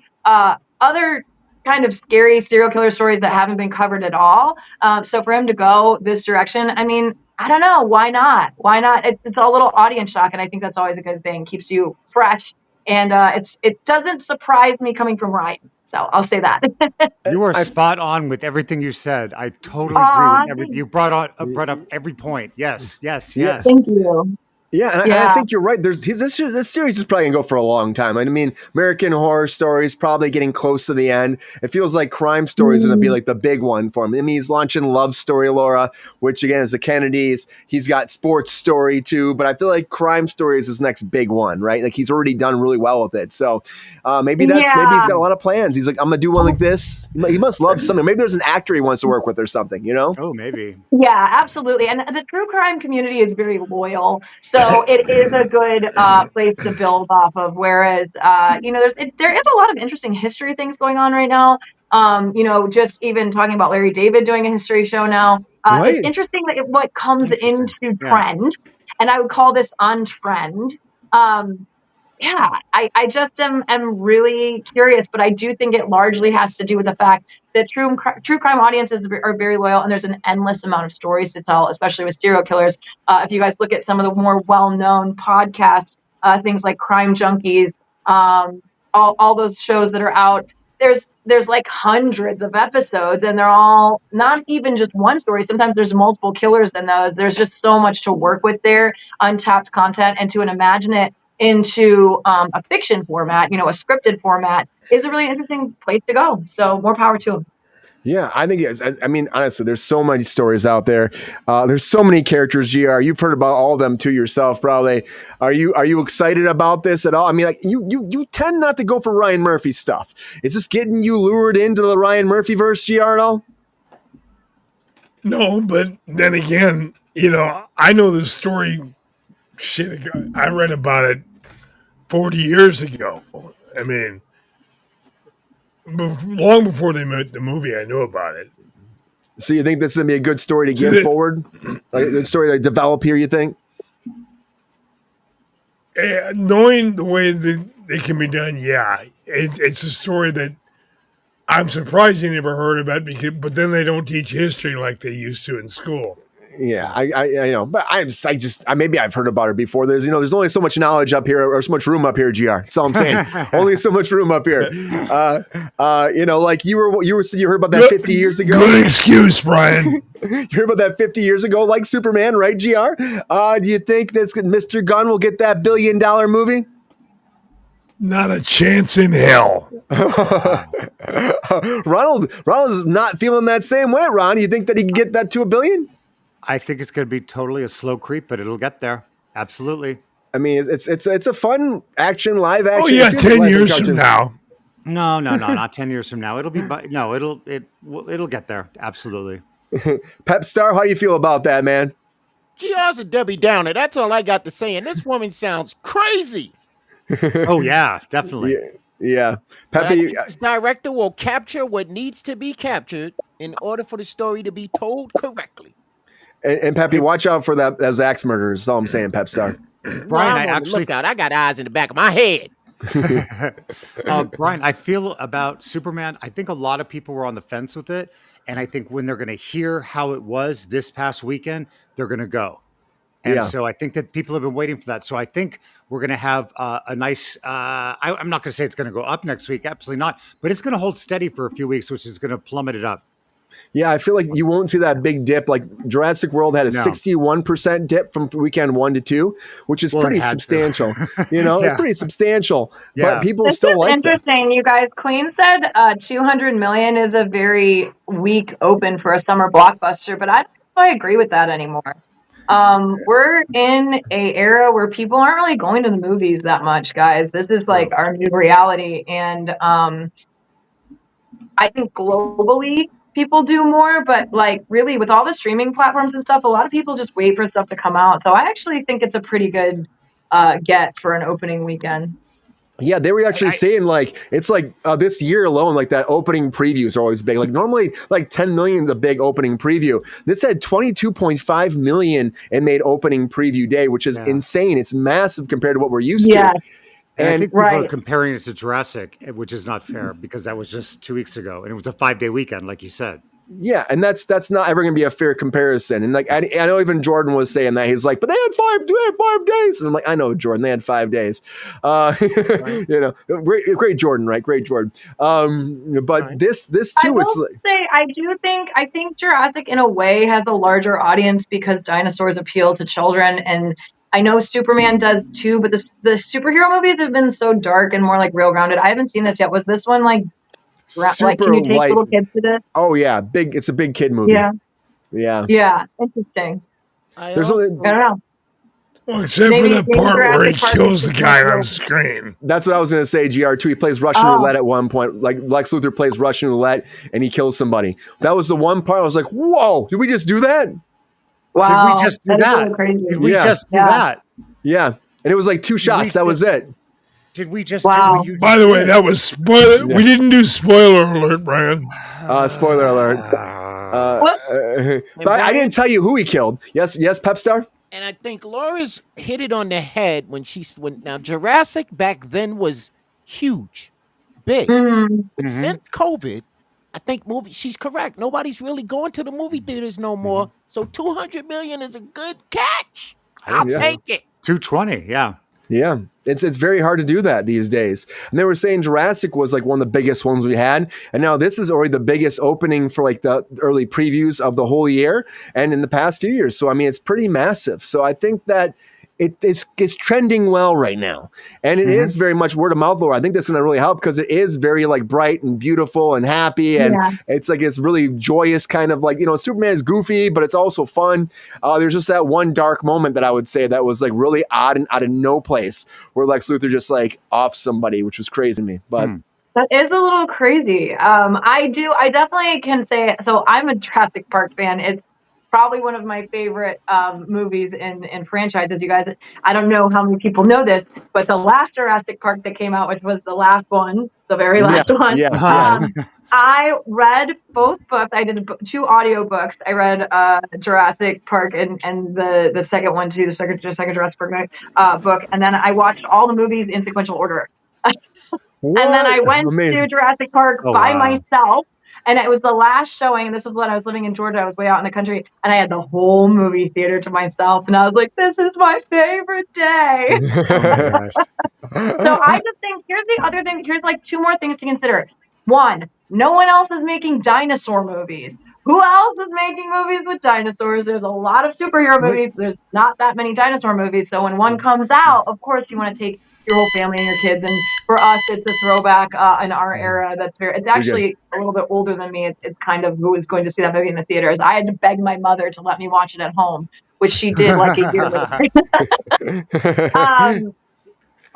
other kind of scary serial killer stories that haven't been covered at all. So for him to go this direction, I mean, I don't know. Why not? Why not? It's a little audience shock. And I think that's always a good thing. Keeps you fresh. And it doesn't surprise me coming from Ryan. So I'll say that. You are spot on with everything you said. I totally agree with everything. You brought up every point. Yes. Thank you. Yeah, and I think you're right. This series is probably going to go for a long time. I mean, American Horror Stories probably getting close to the end. It feels like Crime Story is going to be like the big one for him. I mean, he's launching Love Story, Laura, which again is the Kennedys. He's got Sports Story too, but I feel like Crime Story is his next big one, right? Like he's already done really well with it. So maybe he's got a lot of plans. He's like, I'm going to do one like this. He must love something. Maybe there's an actor he wants to work with or something, Oh, maybe. Yeah, absolutely. And the true crime community is very loyal. So it is a good place to build off of. Whereas, there is a lot of interesting history things going on right now. Just even talking about Larry David doing a history show now. Right. It's interesting that what comes into trend, and I would call this on trend. I just am really curious, but I do think it largely has to do with the fact that true crime audiences are very loyal, and there's an endless amount of stories to tell, especially with serial killers. If you guys look at some of the more well-known podcasts, things like Crime Junkies, all those shows that are out. There's like hundreds of episodes, and they're all not even just one story. Sometimes there's multiple killers in those. There's just so much to work with there, untapped content, and to imagine it into a fiction format, a scripted format, is a really interesting place to go. So more power to them. Yeah, I think it's, I mean, honestly, there's so many stories out there. There's so many characters, GR. You've heard about all of them too yourself, probably. Are you excited about this at all? I mean, like you tend not to go for Ryan Murphy stuff. Is this getting you lured into the Ryan Murphy verse, GR, at all? No, but then again, I know the story. Shit, I read about it 40 years ago. I mean, long before they made the movie, I knew about it. So you think this is going to be a good story to get forward? Like a good story to develop here, you think? Knowing the way that it can be done, yeah. It's a story that I'm surprised you never heard about, but then they don't teach history like they used to in school. Yeah, I know, but maybe I've heard about her before. There's only so much knowledge up here, or so much room up here, GR. That's all I'm saying. Only so much room up here. Like you heard about that 50 years ago. Good excuse, Brian. You heard about that 50 years ago, like Superman, right, GR? Do you think that Mr. Gunn will get that $1 billion movie? Not a chance in hell. Ronald is not feeling that same way, Ron. You think that he can get that to $1 billion? I think it's going to be totally a slow creep, but it'll get there. Absolutely. I mean, it's a fun live action. Oh yeah, 10 years from now. No, not 10 years from now. It'll get there. Absolutely. Pep Star, how do you feel about that, man? GR's a Debbie Downer. That's all I got to say. And this woman sounds crazy. Oh yeah, definitely. Yeah. Pepe, this director will capture what needs to be captured in order for the story to be told correctly. And Pepe, watch out for those axe murders. That's all I'm saying, Pep Star. Brian, look out. I got eyes in the back of my head. Brian, I feel about Superman, I think a lot of people were on the fence with it. And I think when they're going to hear how it was this past weekend, they're going to go. And so I think that people have been waiting for that. So I think we're going to have a nice, I'm not going to say it's going to go up next week. Absolutely not. But it's going to hold steady for a few weeks, which is going to plummet it up. Yeah, I feel like you won't see that big dip. Like Jurassic World had a 61% dip from weekend 1 to 2, which is pretty substantial. It's pretty substantial. Yeah. But people still like it. It's interesting. You guys, Queen said 200 million is a very weak open for a summer blockbuster, but I don't know if I agree with that anymore. We're in a era where people aren't really going to the movies that much, guys. This is like our new reality. And I think globally, people do more, but like really with all the streaming platforms and stuff, a lot of people just wait for stuff to come out. So I actually think it's a pretty good get for an opening weekend. Yeah, they were actually saying it's this year alone, like that opening previews are always big. Like normally like 10 million is a big opening preview. This had 22.5 million and made opening preview day, which is insane. It's massive compared to what we're used to. And I think people are comparing it to Jurassic, which is not fair because that was just 2 weeks ago and it was a 5-day weekend, like you said. Yeah, and that's not ever going to be a fair comparison. And like I know even Jordan was saying that. He's like, but they had 5 days. And I'm like, I know, Jordan, they had 5 days. Great Jordan, right? Great Jordan. But this too, I think Jurassic in a way has a larger audience because dinosaurs appeal to children, and I know Superman does too, but the superhero movies have been so dark and more like real grounded. I haven't seen this yet. Was this one like can you take little kids to this? Oh yeah, big. It's a big kid movie. Yeah. Interesting. I don't know. Well, except for the part where he kills the guy on screen. That's what I was going to say, GR2. He plays Russian roulette at one point. Like Lex Luthor plays Russian roulette and he kills somebody. That was the one part I was like, whoa, did we just do that? Wow. Did we just do that? Really Did we just do that? Yeah. And it was like 2 shots. That was it. Did we just do what you By the way, that was spoiler. Yeah. We didn't do spoiler alert, Brian. Spoiler alert. But I didn't tell you who he killed. Yes, Pep Star? And I think Laura's hit it on the head when now Jurassic back then was huge, big. But since COVID, I think she's correct. Nobody's really going to the movie theaters no more. So 200 million is a good catch. I'll take it. 220, yeah. Yeah. It's very hard to do that these days. And they were saying Jurassic was like one of the biggest ones we had, and now this is already the biggest opening for like the early previews of the whole year and in the past few years. So I mean, it's pretty massive. So I think that it's trending well right now, and it is very much word of mouth lore. I think that's going to really help because it is very like bright and beautiful and happy, and it's like it's really joyous kind of like, you know, Superman is goofy, but it's also fun. There's just that one dark moment that I would say that was like really odd and out of no place, where Lex Luthor just like off somebody, which was crazy to me. But that is a little crazy. I definitely can say, so I'm a Jurassic Park fan. It's probably one of my favorite movies in franchises. You guys, I don't know how many people know this, but the last Jurassic Park that came out, which was the last one, the very last one, I read both books. I did 2 audiobooks. I read Jurassic Park and the second one too, the second Jurassic Park book, and then I watched all the movies in sequential order. And then I went to Jurassic Park by myself. And it was the last showing, and this was when I was living in Georgia. I was way out in the country, and I had the whole movie theater to myself. And I was like, this is my favorite day. So I just think, here's the other thing. Here's like 2 more things to consider. 1, no one else is making dinosaur movies. Who else is making movies with dinosaurs? There's a lot of superhero movies. There's not that many dinosaur movies. So when one comes out, of course, you want to take your whole family and your kids. And for us, it's a throwback in our era. It's actually a little bit older than me. It's kind of who is going to see that movie in the theaters. I had to beg my mother to let me watch it at home, which she did like a year later.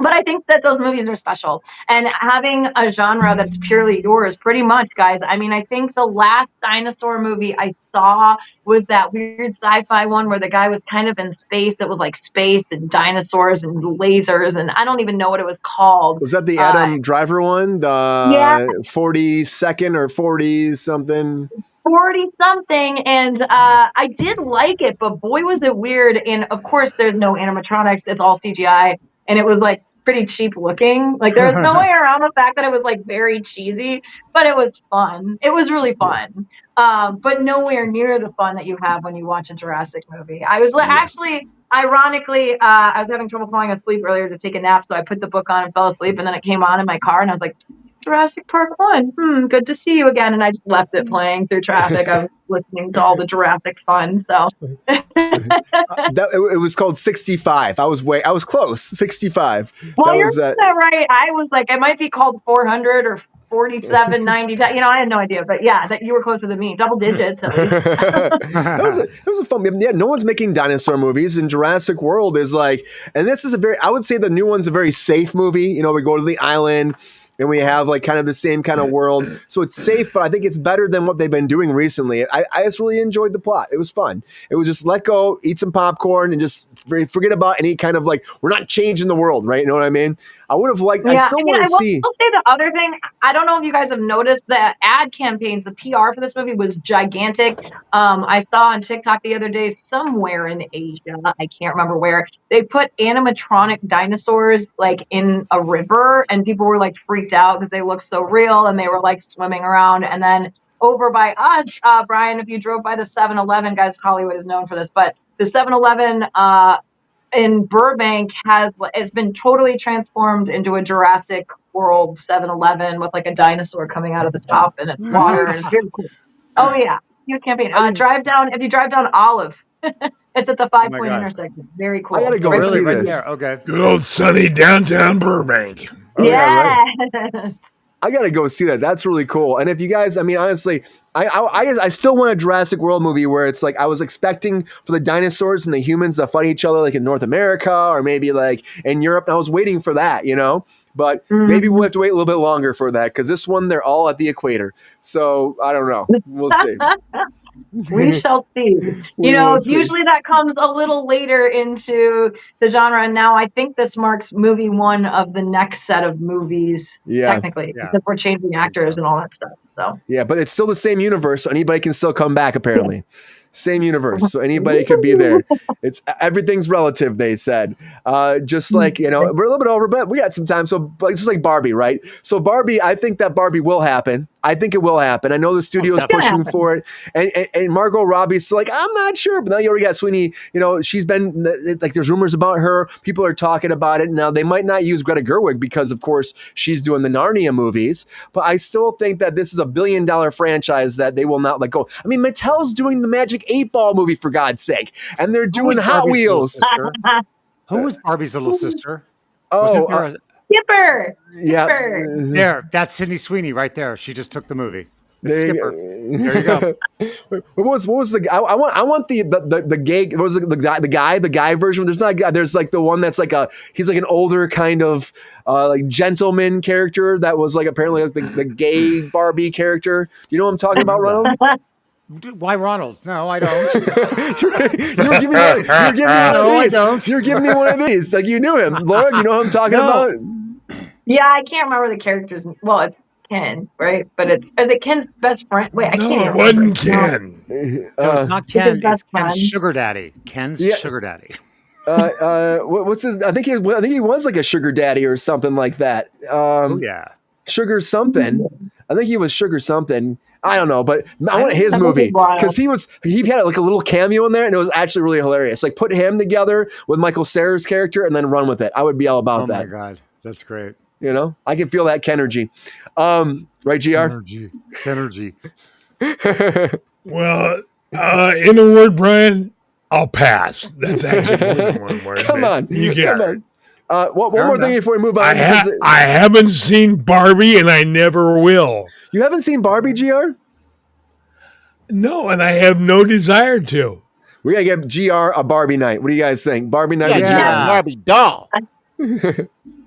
But I think that those movies are special. And having a genre that's purely yours, pretty much, guys. I mean, I think the last dinosaur movie I saw was that weird sci-fi one where the guy was kind of in space. It was like space and dinosaurs and lasers, and I don't even know what it was called. Was that the Adam Driver one? The 42nd or 40 something? 40 something, and I did like it, but boy was it weird. And of course there's no animatronics, it's all CGI, and it was like pretty cheap looking. Like there's no way around the fact that it was like very cheesy, but it was fun. It was really fun. But nowhere near the fun that you have when you watch a Jurassic movie. I was actually, ironically, I was having trouble falling asleep earlier to take a nap, so I put the book on and fell asleep, and then it came on in my car, and I was like, Jurassic Park 1. Good to see you again. And I just left it playing through traffic. I was listening to all the Jurassic fun. So it was called 65. I was close. 65. Well, you're right. I was like, it might be called 400 or 4790. You know, I had no idea, but yeah, that you were closer than me. Double digits at least. It was a fun. Yeah, no one's making dinosaur movies, and Jurassic World is like, and this is I would say the new one's a very safe movie. You know, we go to the island, and we have like kind of the same kind of world. So it's safe, but I think it's better than what they've been doing recently. I just really enjoyed the plot. It was fun. It was just let go, eat some popcorn, and just forget about any kind of like, we're not changing the world, right? You know what I mean? I would have liked, I still want to see. I'll say the other thing, I don't know if you guys have noticed the ad campaigns, the PR for this movie was gigantic. I saw on TikTok the other day, somewhere in Asia, I can't remember where, they put animatronic dinosaurs like in a river, and people were like freaked out because they looked so real, and they were like swimming around. And then over by us, Brian, if you drove by the 7-Eleven, guys, Hollywood is known for this, but the 7-Eleven in Burbank it's been totally transformed into a Jurassic World 7-Eleven with like a dinosaur coming out of the top, and it's water. And it's really cool. Oh yeah, huge campaign. If you drive down Olive, it's at the 5-point intersection. Very cool. I gotta go see this. There. Okay. Good old sunny downtown Burbank. Yes. I gotta go see that. That's really cool. And if you guys, I mean, honestly, I still want a Jurassic World movie where it's like I was expecting for the dinosaurs and the humans to fight each other like in North America or maybe like in Europe. And I was waiting for that, you know. But maybe we'll have to wait a little bit longer for that because this one they're all at the equator. So I don't know. We'll see. We shall see. You know, usually that comes a little later into the genre. And now I think this marks movie 1 of the next set of movies, technically, because we're changing actors and all that stuff. So yeah, but it's still the same universe, so anybody can still come back, apparently. Same universe, so anybody could be there. It's everything's relative, they said. Just like, we're a little bit over, but we got some time. So just like Barbie, right? So Barbie, I think that Barbie will happen. I think it will happen. I know the studio is pushing for it, and Margot Robbie's still like, I'm not sure. But now you already got Sweeney. She's been like, there's rumors about her. People are talking about it now. They might not use Greta Gerwig because, of course, she's doing the Narnia movies. But I still think that this is a $1 billion franchise that they will not let go. I mean, Mattel's doing the Magic 8 Ball movie, for God's sake, and they're doing Hot Wheels. Who was Barbie's little sister? Oh, Skipper. yeah. There, that's Sydney Sweeney right there. She just took the movie. It's Skipper. There you go. What was the? I want the gay. What was the guy version? There's not a guy. There's like the one that's like he's like an older kind of like gentleman character that was like apparently like the gay Barbie character. You know what I'm talking about, Ronald? Why Ronald? No, I don't. You're giving me one of these. Like you knew him, Laura. You know what I'm talking about? Yeah, I can't remember the characters. Well, it's Ken, right? But is it Ken's best friend? Wait, I can't. No, it wasn't Ken. No, it's not Ken. It's Ken's friend. sugar daddy. Ken's sugar daddy. What's his? I think he was like a sugar daddy or something like that. Yeah, sugar something. I think he was sugar something. I don't know, but I want his movie because he had like a little cameo in there, and it was actually really hilarious. Like put him together with Michael Cera's character, and then run with it. I would be all about that. Oh my god, that's great. I can feel that Kenergy. Right, GR? Kenergy. Well, in a word, Brian, I'll pass. That's actually more than one word. Come on. You get it. One more thing before we move on. I haven't seen Barbie, and I never will. You haven't seen Barbie, GR? No, and I have no desire to. We got to get GR a Barbie night. What do you guys think? Barbie night? Yeah, Barbie doll.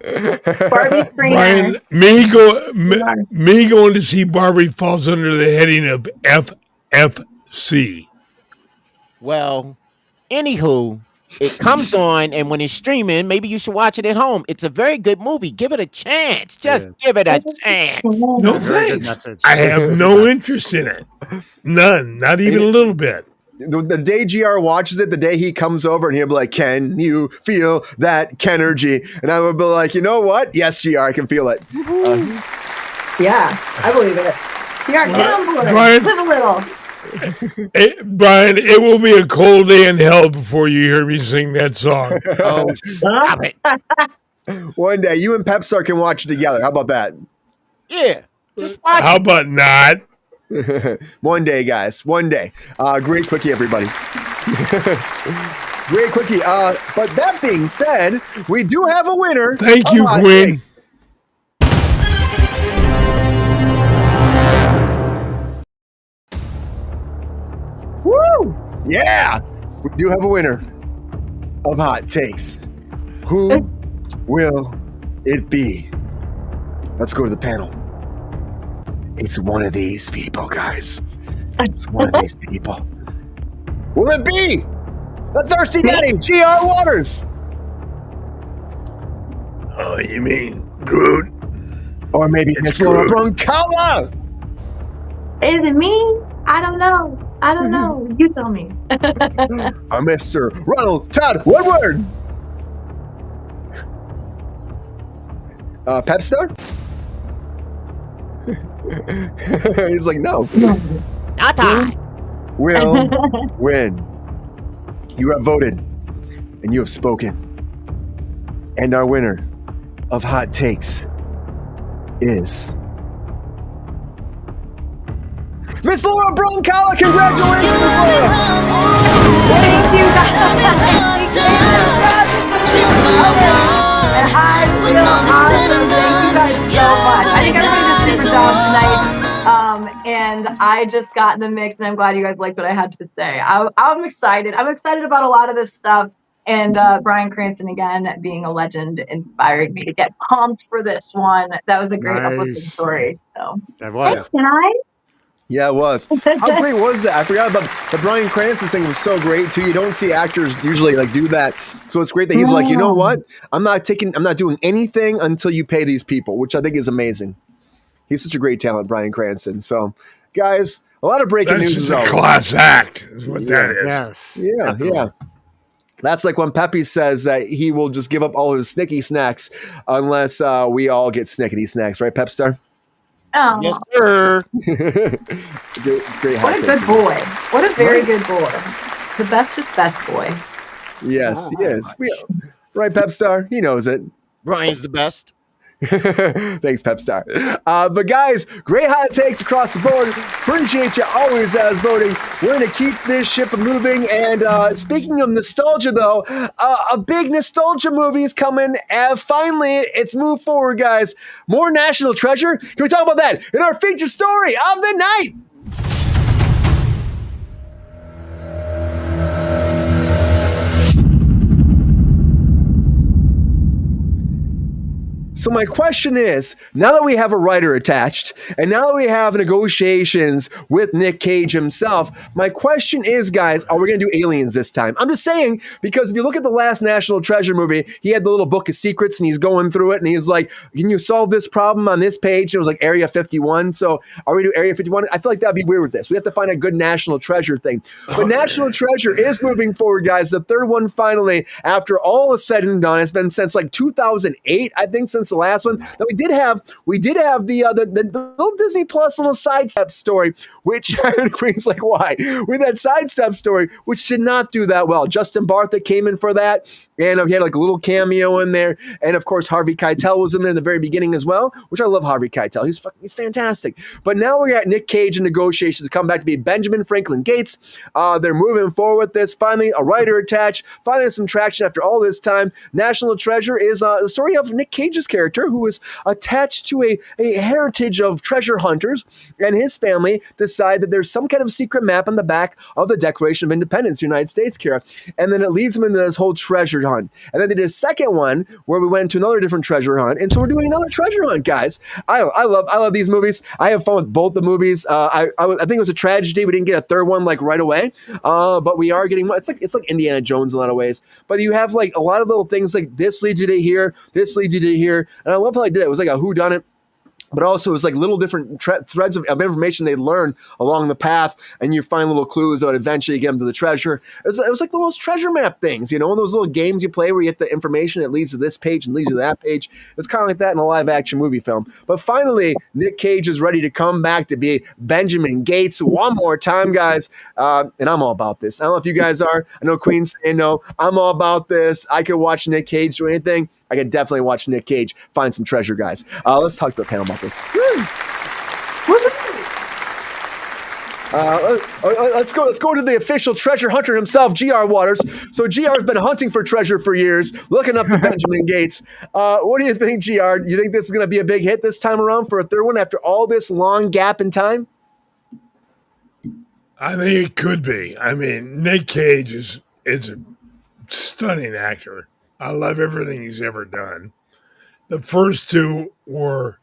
Barbie Brian, me going to see Barbie falls under the heading of FFC. Well, anywho, it comes on, and when it's streaming, maybe you should watch it at home. It's a very good movie. Give it a chance. Just give it a chance. No thanks. I have no interest in it. None. Not even a little bit. The day GR watches it, the day he comes over and he'll be like, can you feel that Kenergy? And I would be like, you know what? Yes, GR, I can feel it. Yeah, I believe it. GR, get on board. Brian, Live a little. Brian, it will be a cold day in hell before you hear me sing that song. Oh, stop it. One day, you and Pepstar can watch it together. How about that? Yeah, just watch How about not? One day, guys. One day. Great quickie, everybody. Great quickie. But that being said, we do have a winner. Thank you, Gwen. Woo! Yeah! We do have a winner of Hot Takes. Who will it be? Let's go to the panel. It's one of these people, guys. It's one of these people. Will it be the Thirsty Daddy, GR Waters? Oh, you mean Groot? Or maybe Miss Laura Broncala? Is it me? I don't know. You tell me. Or Mr. Ronald Todd Woodward? Pepstar? He's like, no. Not time. Will win. You have voted and you have spoken. And our winner of Hot Takes is Miss Laura Broncala. Congratulations, Miss Laura. Thank you guys. And I feel awesome. Thank you guys so much. I think everybody did super job tonight. And I just got in the mix, and I'm glad you guys liked what I had to say. I'm excited. I'm excited about a lot of this stuff. And Bryan Cranston, again, being a legend, inspired me to get pumped for this one. That was a great uplifting story. So that was. Can I? Yeah, it was. How great was that? I forgot about the Bryan Cranston thing. Was so great too. You don't see actors usually like do that, so it's great that he's like, you know what? I'm not doing anything until you pay these people, which I think is amazing. He's such a great talent, Bryan Cranston. So, guys, A lot of breaking That's news just is a always. class act, is what that is. Yes. Yeah, Definitely. yeah. That's like when Pepe says that he will just give up all his snicky snacks unless we all get snickety snacks, right, Pepstar? Oh, Yes, sir. Great hot what a takes good in there. boy. What a very good boy. The bestest best boy. Yes, yes. Right, Pepstar? He knows it. Brian's the best. Thanks, Pepstar. But guys, great hot takes across the board. Appreciate you always as voting. We're going to keep this ship moving. And speaking of nostalgia, though, a big nostalgia movie is coming. Finally, it's moved forward, guys. More National Treasure. Can we talk about that in our feature story of the night? So my question is, now that we have a writer attached, and now that we have negotiations with Nick Cage himself, my question is, guys, are we going to do aliens this time? I'm just saying, because if you look at the last National Treasure movie, he had the little book of secrets, and he's going through it, and he's like, can you solve this problem on this page? And it was like Area 51, so are we doing Area 51? I feel like that'd be weird with this. We have to find a good National Treasure thing. But National Treasure is moving forward, guys. The third one finally, after all is said and done, it's been since like 2008, I think, since the last one. Now we did have the little Disney Plus little sidestep story, which Queen's like, why? With that sidestep story, which did not do that well. Justin Bartha came in for that, and he had like a little cameo in there, and of course Harvey Keitel was in there in the very beginning as well, which I love Harvey Keitel. He's fantastic. But now we're at Nick Cage in negotiations to come back to be Benjamin Franklin Gates. They're moving forward with this. Finally, a writer attached. Finally, some traction after all this time. National Treasure is the story of Nick Cage's character, who is attached to a heritage of treasure hunters, and his family decide that there's some kind of secret map on the back of the Declaration of Independence, United States, Kara. And then it leads them into this whole treasure hunt. And then they did a second one where we went to another different treasure hunt. And so we're doing another treasure hunt, guys. I love these movies. I have fun with both the movies. I think it was a tragedy we didn't get a third one like right away. But we are getting, it's like Indiana Jones in a lot of ways. But you have like a lot of little things like this leads you to here, this leads you to here. And I love how I did it. It was like a whodunit. But also, it was like little different threads of information they learn along the path, and you find little clues that would eventually get them to the treasure. It was like those treasure map things, one of those little games you play where you get the information, it leads to this page and leads to that page. It's kind of like that in a live-action movie film. But finally, Nick Cage is ready to come back to be Benjamin Gates one more time, guys. And I'm all about this. I don't know if you guys are. I know Queen's saying no. I'm all about this. I could watch Nick Cage do anything. I could definitely watch Nick Cage find some treasure, guys. Let's talk to the panel about this. Let's go to the official treasure hunter himself, G.R. Waters. So G.R. has been hunting for treasure for years, looking up to Benjamin Gates. What do you think, G.R.? Do you think this is going to be a big hit this time around for a third one after all this long gap in time? I think it could be. I mean, Nick Cage is a stunning actor. I love everything he's ever done. The first two were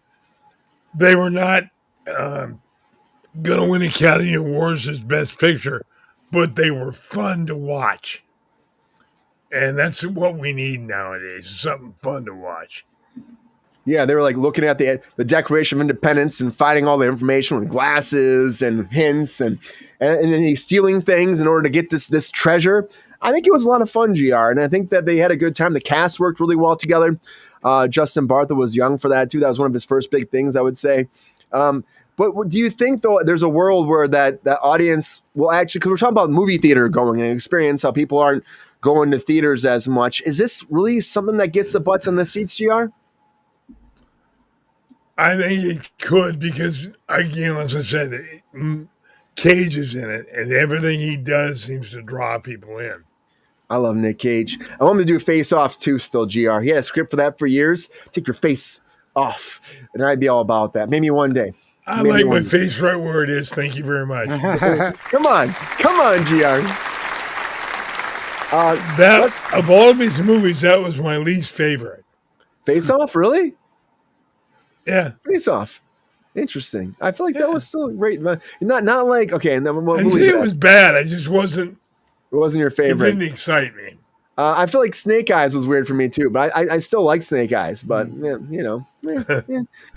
not going to win Academy Awards as Best Picture, but they were fun to watch. And that's what we need nowadays, something fun to watch. Yeah, they were like looking at the Declaration of Independence and finding all the information with glasses and hints and then he's stealing things in order to get this treasure. I think it was a lot of fun, GR, and I think that they had a good time. The cast worked really well together. Justin Bartha was young for that, too. That was one of his first big things, I would say. But do you think, though, there's a world where that audience will actually, because we're talking about movie theater going and experience, how people aren't going to theaters as much. Is this really something that gets the butts on the seats, GR? I think it could because, again, as I said, Cage is in it, and everything he does seems to draw people in. I love Nick Cage. I want him to do face-offs too still, GR. He had a script for that for years. Take your face off, and I'd be all about that. Maybe one day. I like my face right where it is. Thank you very much. Come on, GR. Of all of these movies, that was my least favorite. Face-off, really? Yeah. Face-off. Interesting. I feel like that was still great. Not like, okay. And then it was bad. I just wasn't. It wasn't your favorite. It didn't excite me. I feel like Snake Eyes was weird for me too, but I still like Snake Eyes. But good to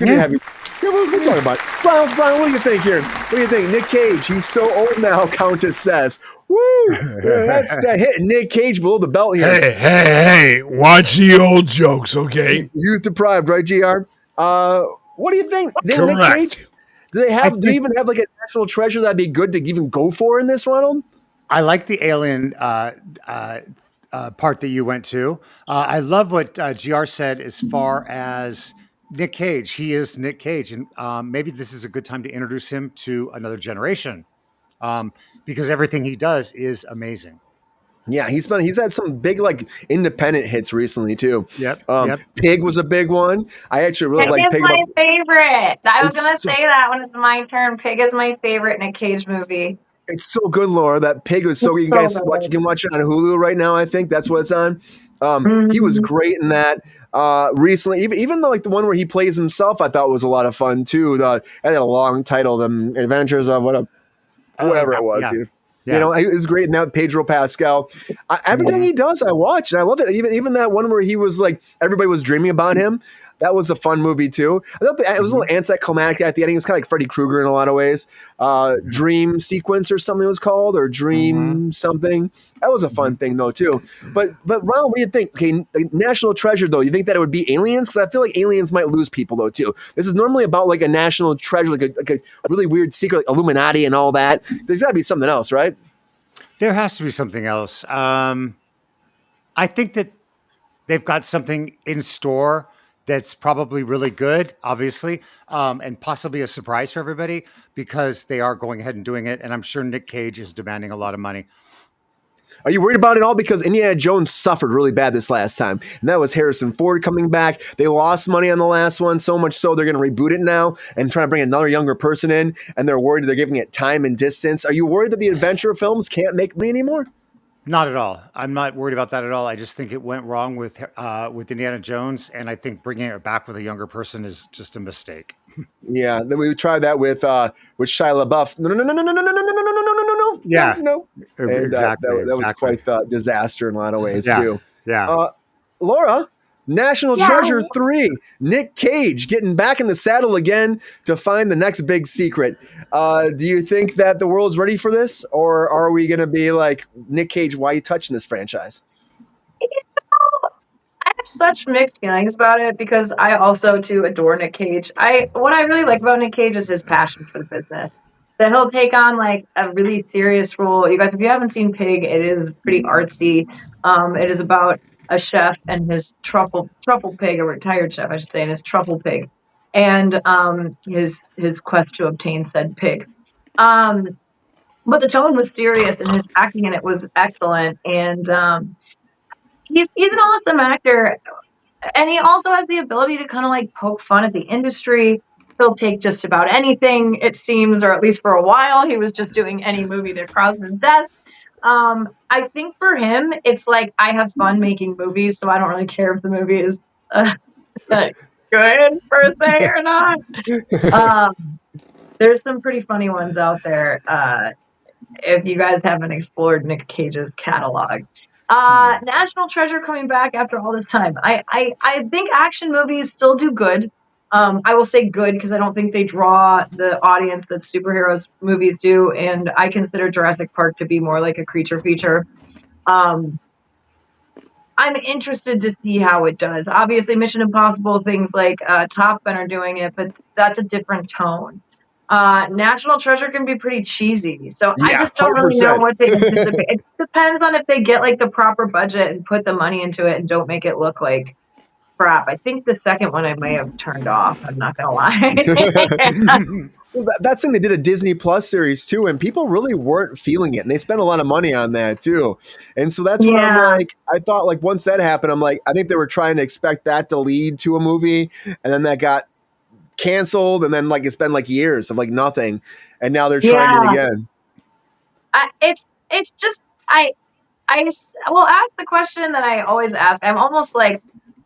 have you. Yeah, we'll talk about it. Brian, what do you think here? What do you think? Nick Cage, he's so old now, Countess says. Woo! That's that hit Nick Cage below the belt here. Hey, watch the old jokes, okay? Youth deprived, right, GR? What do you think? Correct. Nick Cage, do they even have like a national treasure that'd be good to even go for in this, Ronald? I like the alien part that you went to. I love what GR said as far as Nick Cage. He is Nick Cage, and maybe this is a good time to introduce him to another generation because everything he does is amazing. Yeah, he's had some big like independent hits recently too. Yep. Pig was a big one. I actually really like Pig. Pig is my favorite. I was gonna say that when it's my turn. Pig is my favorite Nick Cage movie. It's so good, Laura. That Pig was so good. You guys watch. You can watch it on Hulu right now. I think that's what it's on. He was great in that. Recently, even though like the one where he plays himself, I thought was a lot of fun too. It had a long title, "The Adventures of whatever it was." Yeah. You know, it was great. Now Pedro Pascal, everything he does, I watch and I love it. Even that one where he was like everybody was dreaming about him. That was a fun movie too. I thought it was a little anticlimactic at the ending. It was kind of like Freddy Krueger in a lot of ways. Dream Sequence or something it was called, or Dream something. That was a fun thing though too. But Ronald, what do you think? Okay, national treasure though. You think that it would be aliens? Because I feel like aliens might lose people though too. This is normally about like a national treasure, like a really weird secret, like Illuminati and all that. There's got to be something else, right? There has to be something else. I think that they've got something in store that's probably really good, obviously, and possibly a surprise for everybody because they are going ahead and doing it. And I'm sure Nick Cage is demanding a lot of money. Are you worried about it all? Because Indiana Jones suffered really bad this last time. And that was Harrison Ford coming back. They lost money on the last one, so much so they're going to reboot it now and try to bring another younger person in. And they're worried they're giving it time and distance. Are you worried that the adventure films can't make money anymore? Not at all. I'm not worried about that at all. I just think it went wrong with Indiana Jones. And I think bringing it back with a younger person is just a mistake. Yeah, then we tried that with Shia LaBeouf. No. Yeah, no. And, exactly. That was quite the disaster in a lot of ways too. Yeah. Laura, National Treasure 3, Nick Cage getting back in the saddle again to find the next big secret. Do you think that the world's ready for this, or are we going to be like, Nick Cage, why are you touching this franchise? I have such mixed feelings about it because I also too adore Nick Cage. What I really like about Nick Cage is his passion for the business. That he'll take on like a really serious role. You guys, if you haven't seen Pig, it is pretty artsy. It is about a chef and his truffle pig, a retired chef, I should say, and his truffle pig, and his quest to obtain said pig. But the tone was serious, and his acting in it was excellent. And he's an awesome actor, and he also has the ability to kind of like poke fun at the industry. He'll take just about anything, it seems, or at least for a while, he was just doing any movie that crosses his desk. I think for him, it's like I have fun making movies, so I don't really care if the movie is good per se or not. There's some pretty funny ones out there. If you guys haven't explored Nick Cage's catalog. National Treasure coming back after all this time. I think action movies still do good. I will say good because I don't think they draw the audience that superheroes movies do, and I consider Jurassic Park to be more like a creature feature. I'm interested to see how it does. Obviously, Mission Impossible, things like Top Gun are doing it, but that's a different tone. National Treasure can be pretty cheesy, so I just don't really know what they anticipate. It depends on if they get like the proper budget and put the money into it and don't make it look like crap. I think the second one I may have turned off. I'm not gonna lie. Well, that's thing, they did a Disney Plus series too, and people really weren't feeling it, and they spent a lot of money on that too. And so that's what I'm like. I thought like once that happened, I'm like, I think they were trying to expect that to lead to a movie, and then that got canceled, and then like it's been like years of like nothing, and now they're trying it again. It's just I will ask the question that I always ask. I'm almost like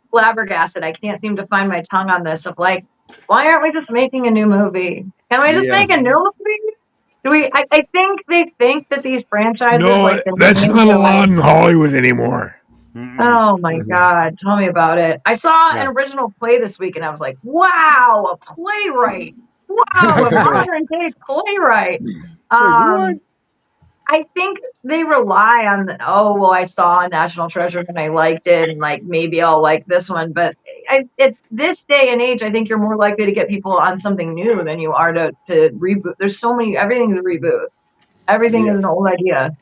flabbergasted. I can't seem to find my tongue on this of like, why aren't we just making a new movie? Can we just make a new movie? Do we? I think they think that these franchises. No, that's not allowed in Hollywood anymore. Oh my God. Tell me about it. I saw Yeah. an original play this week and I was like, wow, a playwright. Wow, a modern day playwright. What? I think they rely on I saw National Treasure and I liked it, and like maybe I'll like this one. But at this day and age, I think you're more likely to get people on something new than you are to reboot. There's so many, everything's a reboot. Everything is an old idea.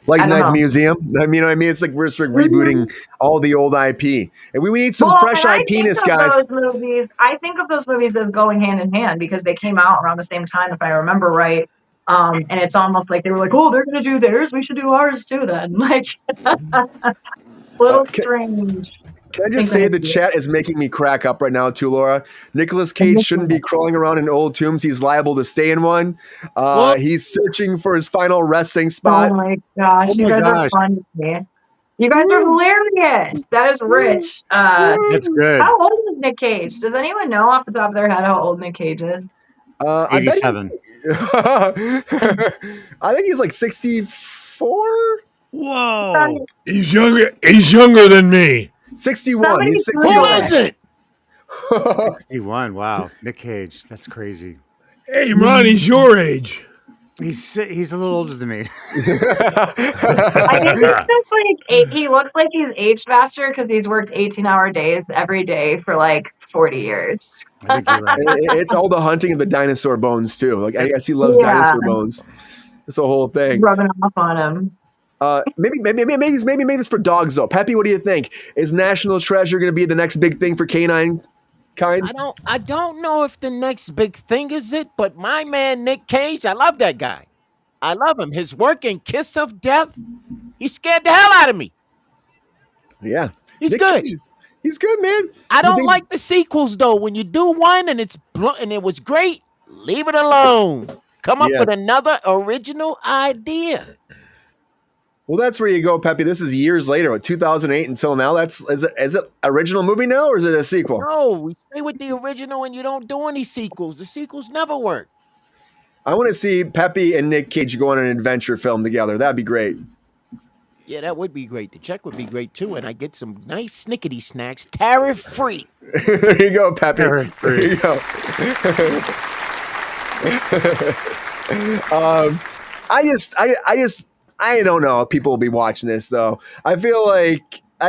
Like I don't Knife know. Museum. I mean, it's like we're sort of rebooting all the old IP, and we need some fresh and I IP-ness, think of guys. I think of those movies as going hand in hand because they came out around the same time, if I remember right. And it's almost like they were like, "Oh, they're going to do theirs. We should do ours too." Then, like, little strange. Can I just say the chat is making me crack up right now too, Laura? Nicolas Cage shouldn't be crawling around in old tombs. He's liable to stay in one. He's searching for his final resting spot. Oh my gosh, you guys are fun to me. You guys are hilarious. That is rich. That's good. How old is Nick Cage? Does anyone know off the top of their head how old Nick Cage is? 87. I think he's like 64. Whoa. He's younger than me. 61. He's 61. Who is it? 61. Wow. Nick Cage. That's crazy. Hey, Ronnie's your age. He's a little older than me. I think he's just like he looks like he's aged faster because he's worked 18-hour days every day for like 40 years. I think you're right. It's all the hunting of the dinosaur bones too. Like I guess he loves dinosaur bones. It's the whole thing. Rubbing off on him. Maybe make this for dogs though. Peppy, what do you think? Is National Treasure going to be the next big thing for canine kind? I don't know if the next big thing is it, but my man Nick Cage, I love that guy. I love him. His work in Kiss of Death, he scared the hell out of me. Yeah, he's Nick good. Cage, he's good, man. I don't like the sequels though. When you do one and it was great, leave it alone. Come up with another original idea. Well, that's where you go, Peppy. This is years later, 2008 until now. Is it original movie now, or is it a sequel? No, we stay with the original, and you don't do any sequels. The sequels never work. I want to see Peppy and Nick Cage go on an adventure film together. That'd be great. Yeah, that would be great. The check would be great too, and I get some nice snickety snacks, tariff free. There you go, Peppy. There you go. I don't know if people will be watching this though. I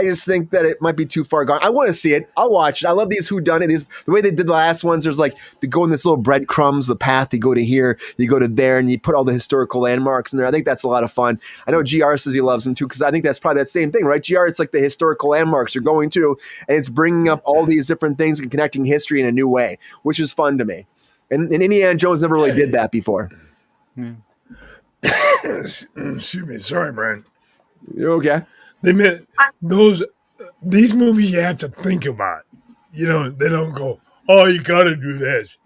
just think that it might be too far gone. I want to see it. I'll watch it. I love these whodunit. The way they did the last ones, there's like they go in this little breadcrumbs, the path. You go to here, you go to there, and you put all the historical landmarks in there. I think that's a lot of fun. I know GR says he loves them too because I think that's probably that same thing, right? GR, it's like the historical landmarks you're going to, and it's bringing up all these different things and connecting history in a new way, which is fun to me. And Indiana Jones never really did that before. Excuse me. Sorry, Brian. You're okay. These movies you have to think about. You know, they don't go, oh, you got to do this.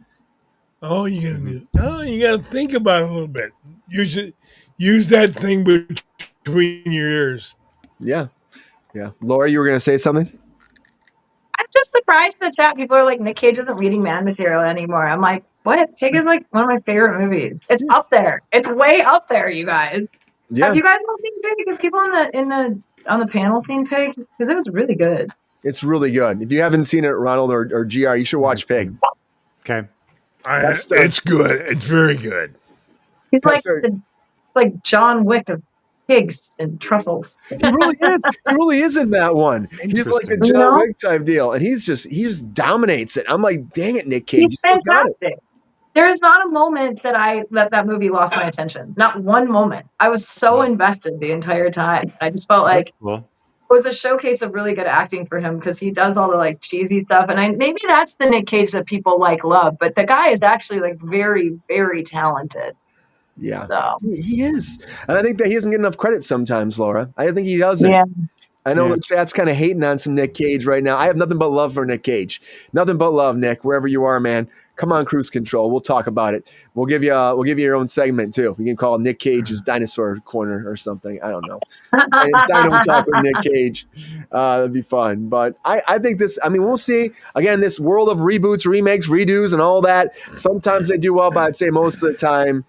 Oh, you got to think about it a little bit. Use that thing between your ears. Yeah. Laura, you were going to say something? I'm just surprised in the chat. People are like, Nick Cage isn't reading man material anymore. I'm like, what? Pig is like one of my favorite movies. It's up there. It's way up there, you guys. Yeah. Have you guys all seen Pig? Because people on the panel seen Pig? Because it was really good. It's really good. If you haven't seen it, Ronald or GR, you should watch Pig. Okay. It's good. It's very good. He's like John Wick of pigs and truffles. He really is. He really is in that one. He's like a John Wick type deal, and he just dominates it. I'm like, dang it, Nick Cage, he's fantastic. There is not a moment that movie lost my attention. Not one moment. I was so invested the entire time. I just felt like it was a showcase of really good acting for him because he does all the like cheesy stuff. And maybe that's the Nick Cage that people love, but the guy is actually like very, very talented. Yeah, so. He is. And I think that he doesn't get enough credit sometimes, Laura. I think he doesn't. Yeah. I know the chat's kind of hating on some Nick Cage right now. I have nothing but love for Nick Cage. Nothing but love, Nick, wherever you are, man. Come on, Kruse Control. We'll talk about it. We'll give you your own segment too. We can call it Nick Cage's Dinosaur Corner or something. I don't know. Dino Talk with Nick Cage. That'd be fun. But I think this. I mean, we'll see. Again, this world of reboots, remakes, redos, and all that. Sometimes they do well, but I'd say most of the time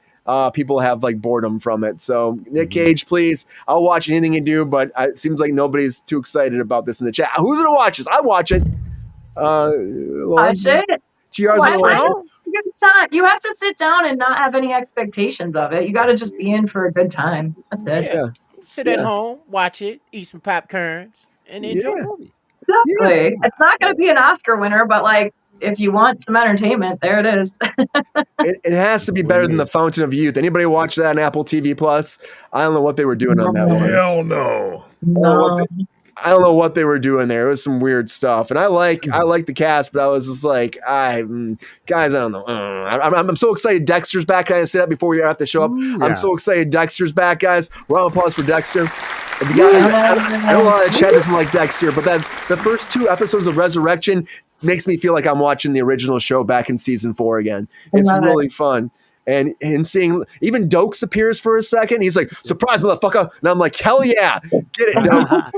people have like boredom from it. So Nick Cage, please, I'll watch anything you do, but it seems like nobody's too excited about this in the chat. Who's gonna watch this? I watch it. I should. GR's gonna watch it. You have to sit down and not have any expectations of it. You got to just be in for a good time. That's it. Yeah. Sit at home, watch it, eat some popcorns, and enjoy the movie. Exactly. It's not going to be an Oscar winner, but like if you want some entertainment, there it is. It has to be better than The Fountain of Youth. Anybody watch that on Apple TV Plus? I don't know what they were doing on that one. Hell no. I don't know what they were doing there. It was some weird stuff, and I like the cast, but I was just like, guys, I don't know. I'm so excited Dexter's back. Can I say that before we have to show up? Ooh, I'm so excited Dexter's back, guys. Round of applause for Dexter. If you guys, I know a lot of chat doesn't like Dexter, but that's the first 2 episodes of Resurrection makes me feel like I'm watching the original show back in season 4 again. It's really fun. And seeing even Dokes appears for a second. He's like, surprise, motherfucker. And I'm like, hell yeah. Get it, Dokes.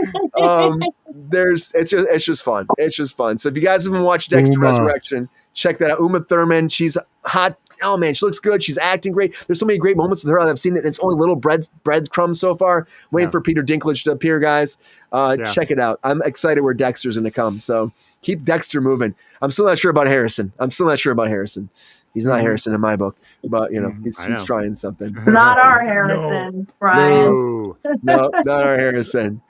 It's just fun. It's just fun. So if you guys haven't watched Dexter Resurrection, check that out. Uma Thurman, she's hot. Oh man, she looks good. She's acting great. There's so many great moments with her. I've seen it. It's only little breadcrumbs so far. Waiting for Peter Dinklage to appear, guys. Check it out. I'm excited where Dexter's going to come. So keep Dexter moving. I'm still not sure about Harrison. He's not Harrison in my book, but he's trying something. Not our Harrison, Brian. No, not our Harrison.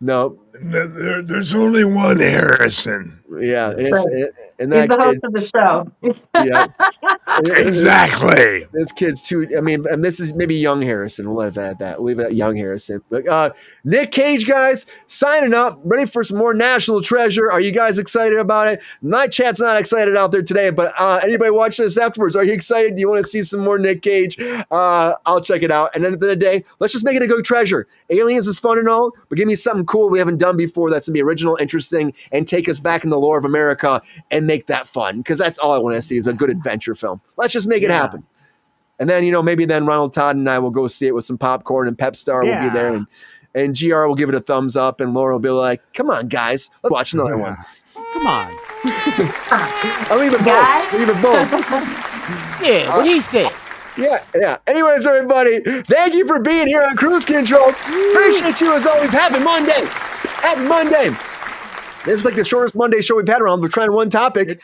No. There's only one Harrison. Yeah. He's the host of the show. Yeah. Exactly. This kid's too, and this is maybe young Harrison. We'll leave it at that. We'll leave it at young Harrison. But Nick Cage, guys, signing up, ready for some more National Treasure. Are you guys excited about it? My chat's not excited out there today, but anybody watching this afterwards, are you excited? Do you want to see some more Nick Cage? I'll check it out. And then at the end of the day, let's just make it a good treasure. Aliens is fun and all, but give me something cool we haven't done before that's going to be original, interesting, and take us back in the lore of America and make that fun, because that's all I want to see is a good adventure film. Let's just make it happen. And then, maybe then Ronald Todd and I will go see it with some popcorn, and Pep Star will be there, and GR will give it a thumbs up, and Laura will be like, come on, guys, let's watch another one. Come on. I'll leave it both. Yeah, what he said. Yeah. Anyways, everybody, thank you for being here on Kruse Control. Appreciate you as always. Happy Monday. This is like the shortest Monday show we've had around. We're trying one topic.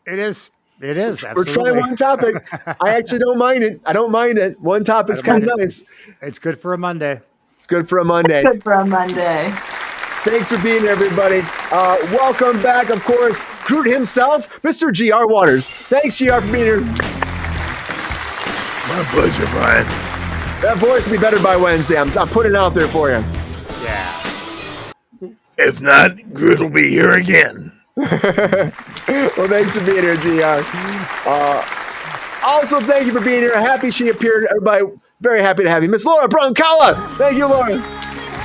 It is. Absolutely. We're trying one topic. I actually don't mind it. One topic's kind of nice. It's good for a Monday. It's good for a Monday. Thanks for being here, everybody. Welcome back, of course, Groot himself, Mr. GR Waters. Thanks, GR, for being here. My pleasure, Brian. That voice will be better by Wednesday. I'm putting it out there for you. Yeah. If not, Groot will be here again. Well, thanks for being here, GR. Also, thank you for being here. Happy she appeared. Everybody, very happy to have you. Miss Laura Broncala. Thank you, Laura.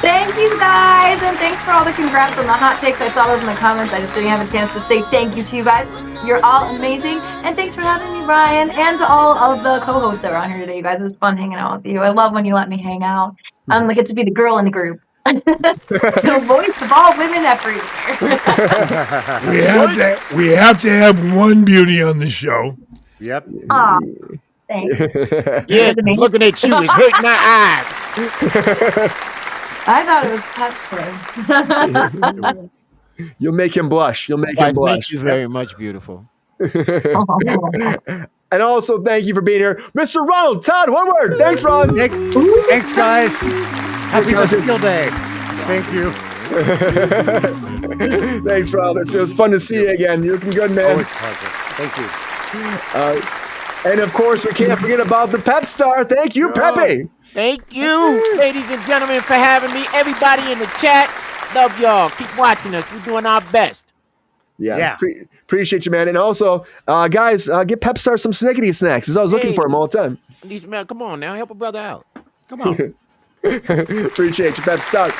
Thank you, guys. And thanks for all the congrats on the hot takes. I saw those in the comments. I just didn't have a chance to say thank you to you guys. You're all amazing. And thanks for having me, Brian, and to all of the co-hosts that were on here today, you guys. It was fun hanging out with you. I love when you let me hang out. I get to be the girl in the group. The voice of all women everywhere. we have to have one beauty on the show. Yep. Aw, thanks. Yeah, looking at you is hurting my eyes. I thought it was pep spray. You'll make him blush. Thank you very much, beautiful. And also, thank you for being here, Mr. Ronald Todd Woodward. Thanks, Ron. Thanks, guys. Happy Bastille Day. Thank you. Thanks, Ron. It was fun to see you again. You're looking good, man. Always a pleasure. Thank you. And of course, we can't forget about the Pep Star. Thank you, Pepe. Thank you, ladies and gentlemen, for having me. Everybody in the chat, love y'all. Keep watching us. We're doing our best. Yeah. Appreciate you, man. And also, guys, get Pep Star some snickety snacks. I was looking for them all the time. Man, come on now. Help a brother out. Come on. Appreciate you, Pep Star.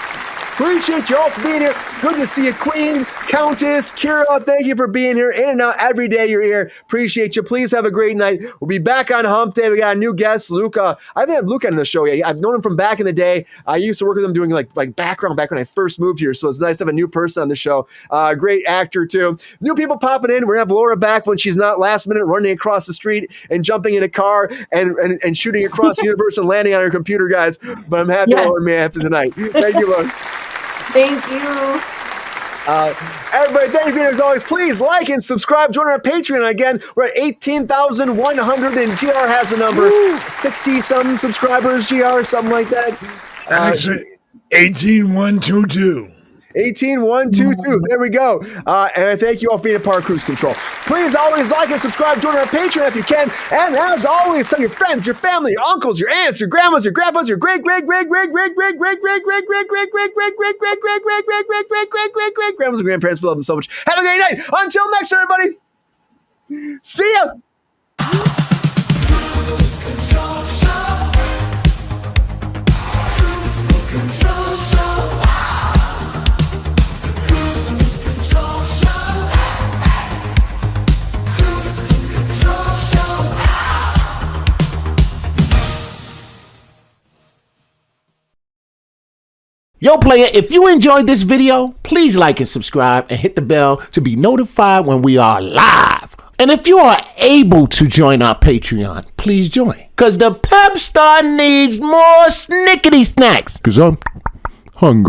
Appreciate you all for being here. Good to see you, Queen, Countess, Kira. Thank you for being here. In and out every day you're here. Appreciate you. Please have a great night. We'll be back on Hump Day. We got a new guest, Luca. I haven't had Luca on the show yet. I've known him from back in the day. I used to work with him doing like background back when I first moved here. So it's nice to have a new person on the show. Great actor too. New people popping in. We're gonna have Laura back when she's not last minute running across the street and jumping in a car and shooting across the universe and landing on her computer, guys. But I'm happy Laura made it tonight. Thank you, Laura. Thank you. Everybody, thank you for being here as always. Please like and subscribe. Join our Patreon again. We're at 18,100 and GR has a number. 60-some subscribers, GR, something like that. 18122. 18122. There we go. And I thank you all for being a part of Kruse Control. Please always like and subscribe. Join our Patreon if you can. And as always, tell your friends, your family, your uncles, your aunts, your grandmas, your grandpas, your great grandmas and grandparents. We love them so much. Have a great night. Until next, everybody. See ya. Control show. Control show. Cruise control show. Cruise control show. Yo, player, if you enjoyed this video, please like and subscribe and hit the bell to be notified when we are live. And if you are able to join our Patreon, please join. Cause the pep star needs more snickety snacks. Cause I'm hungry.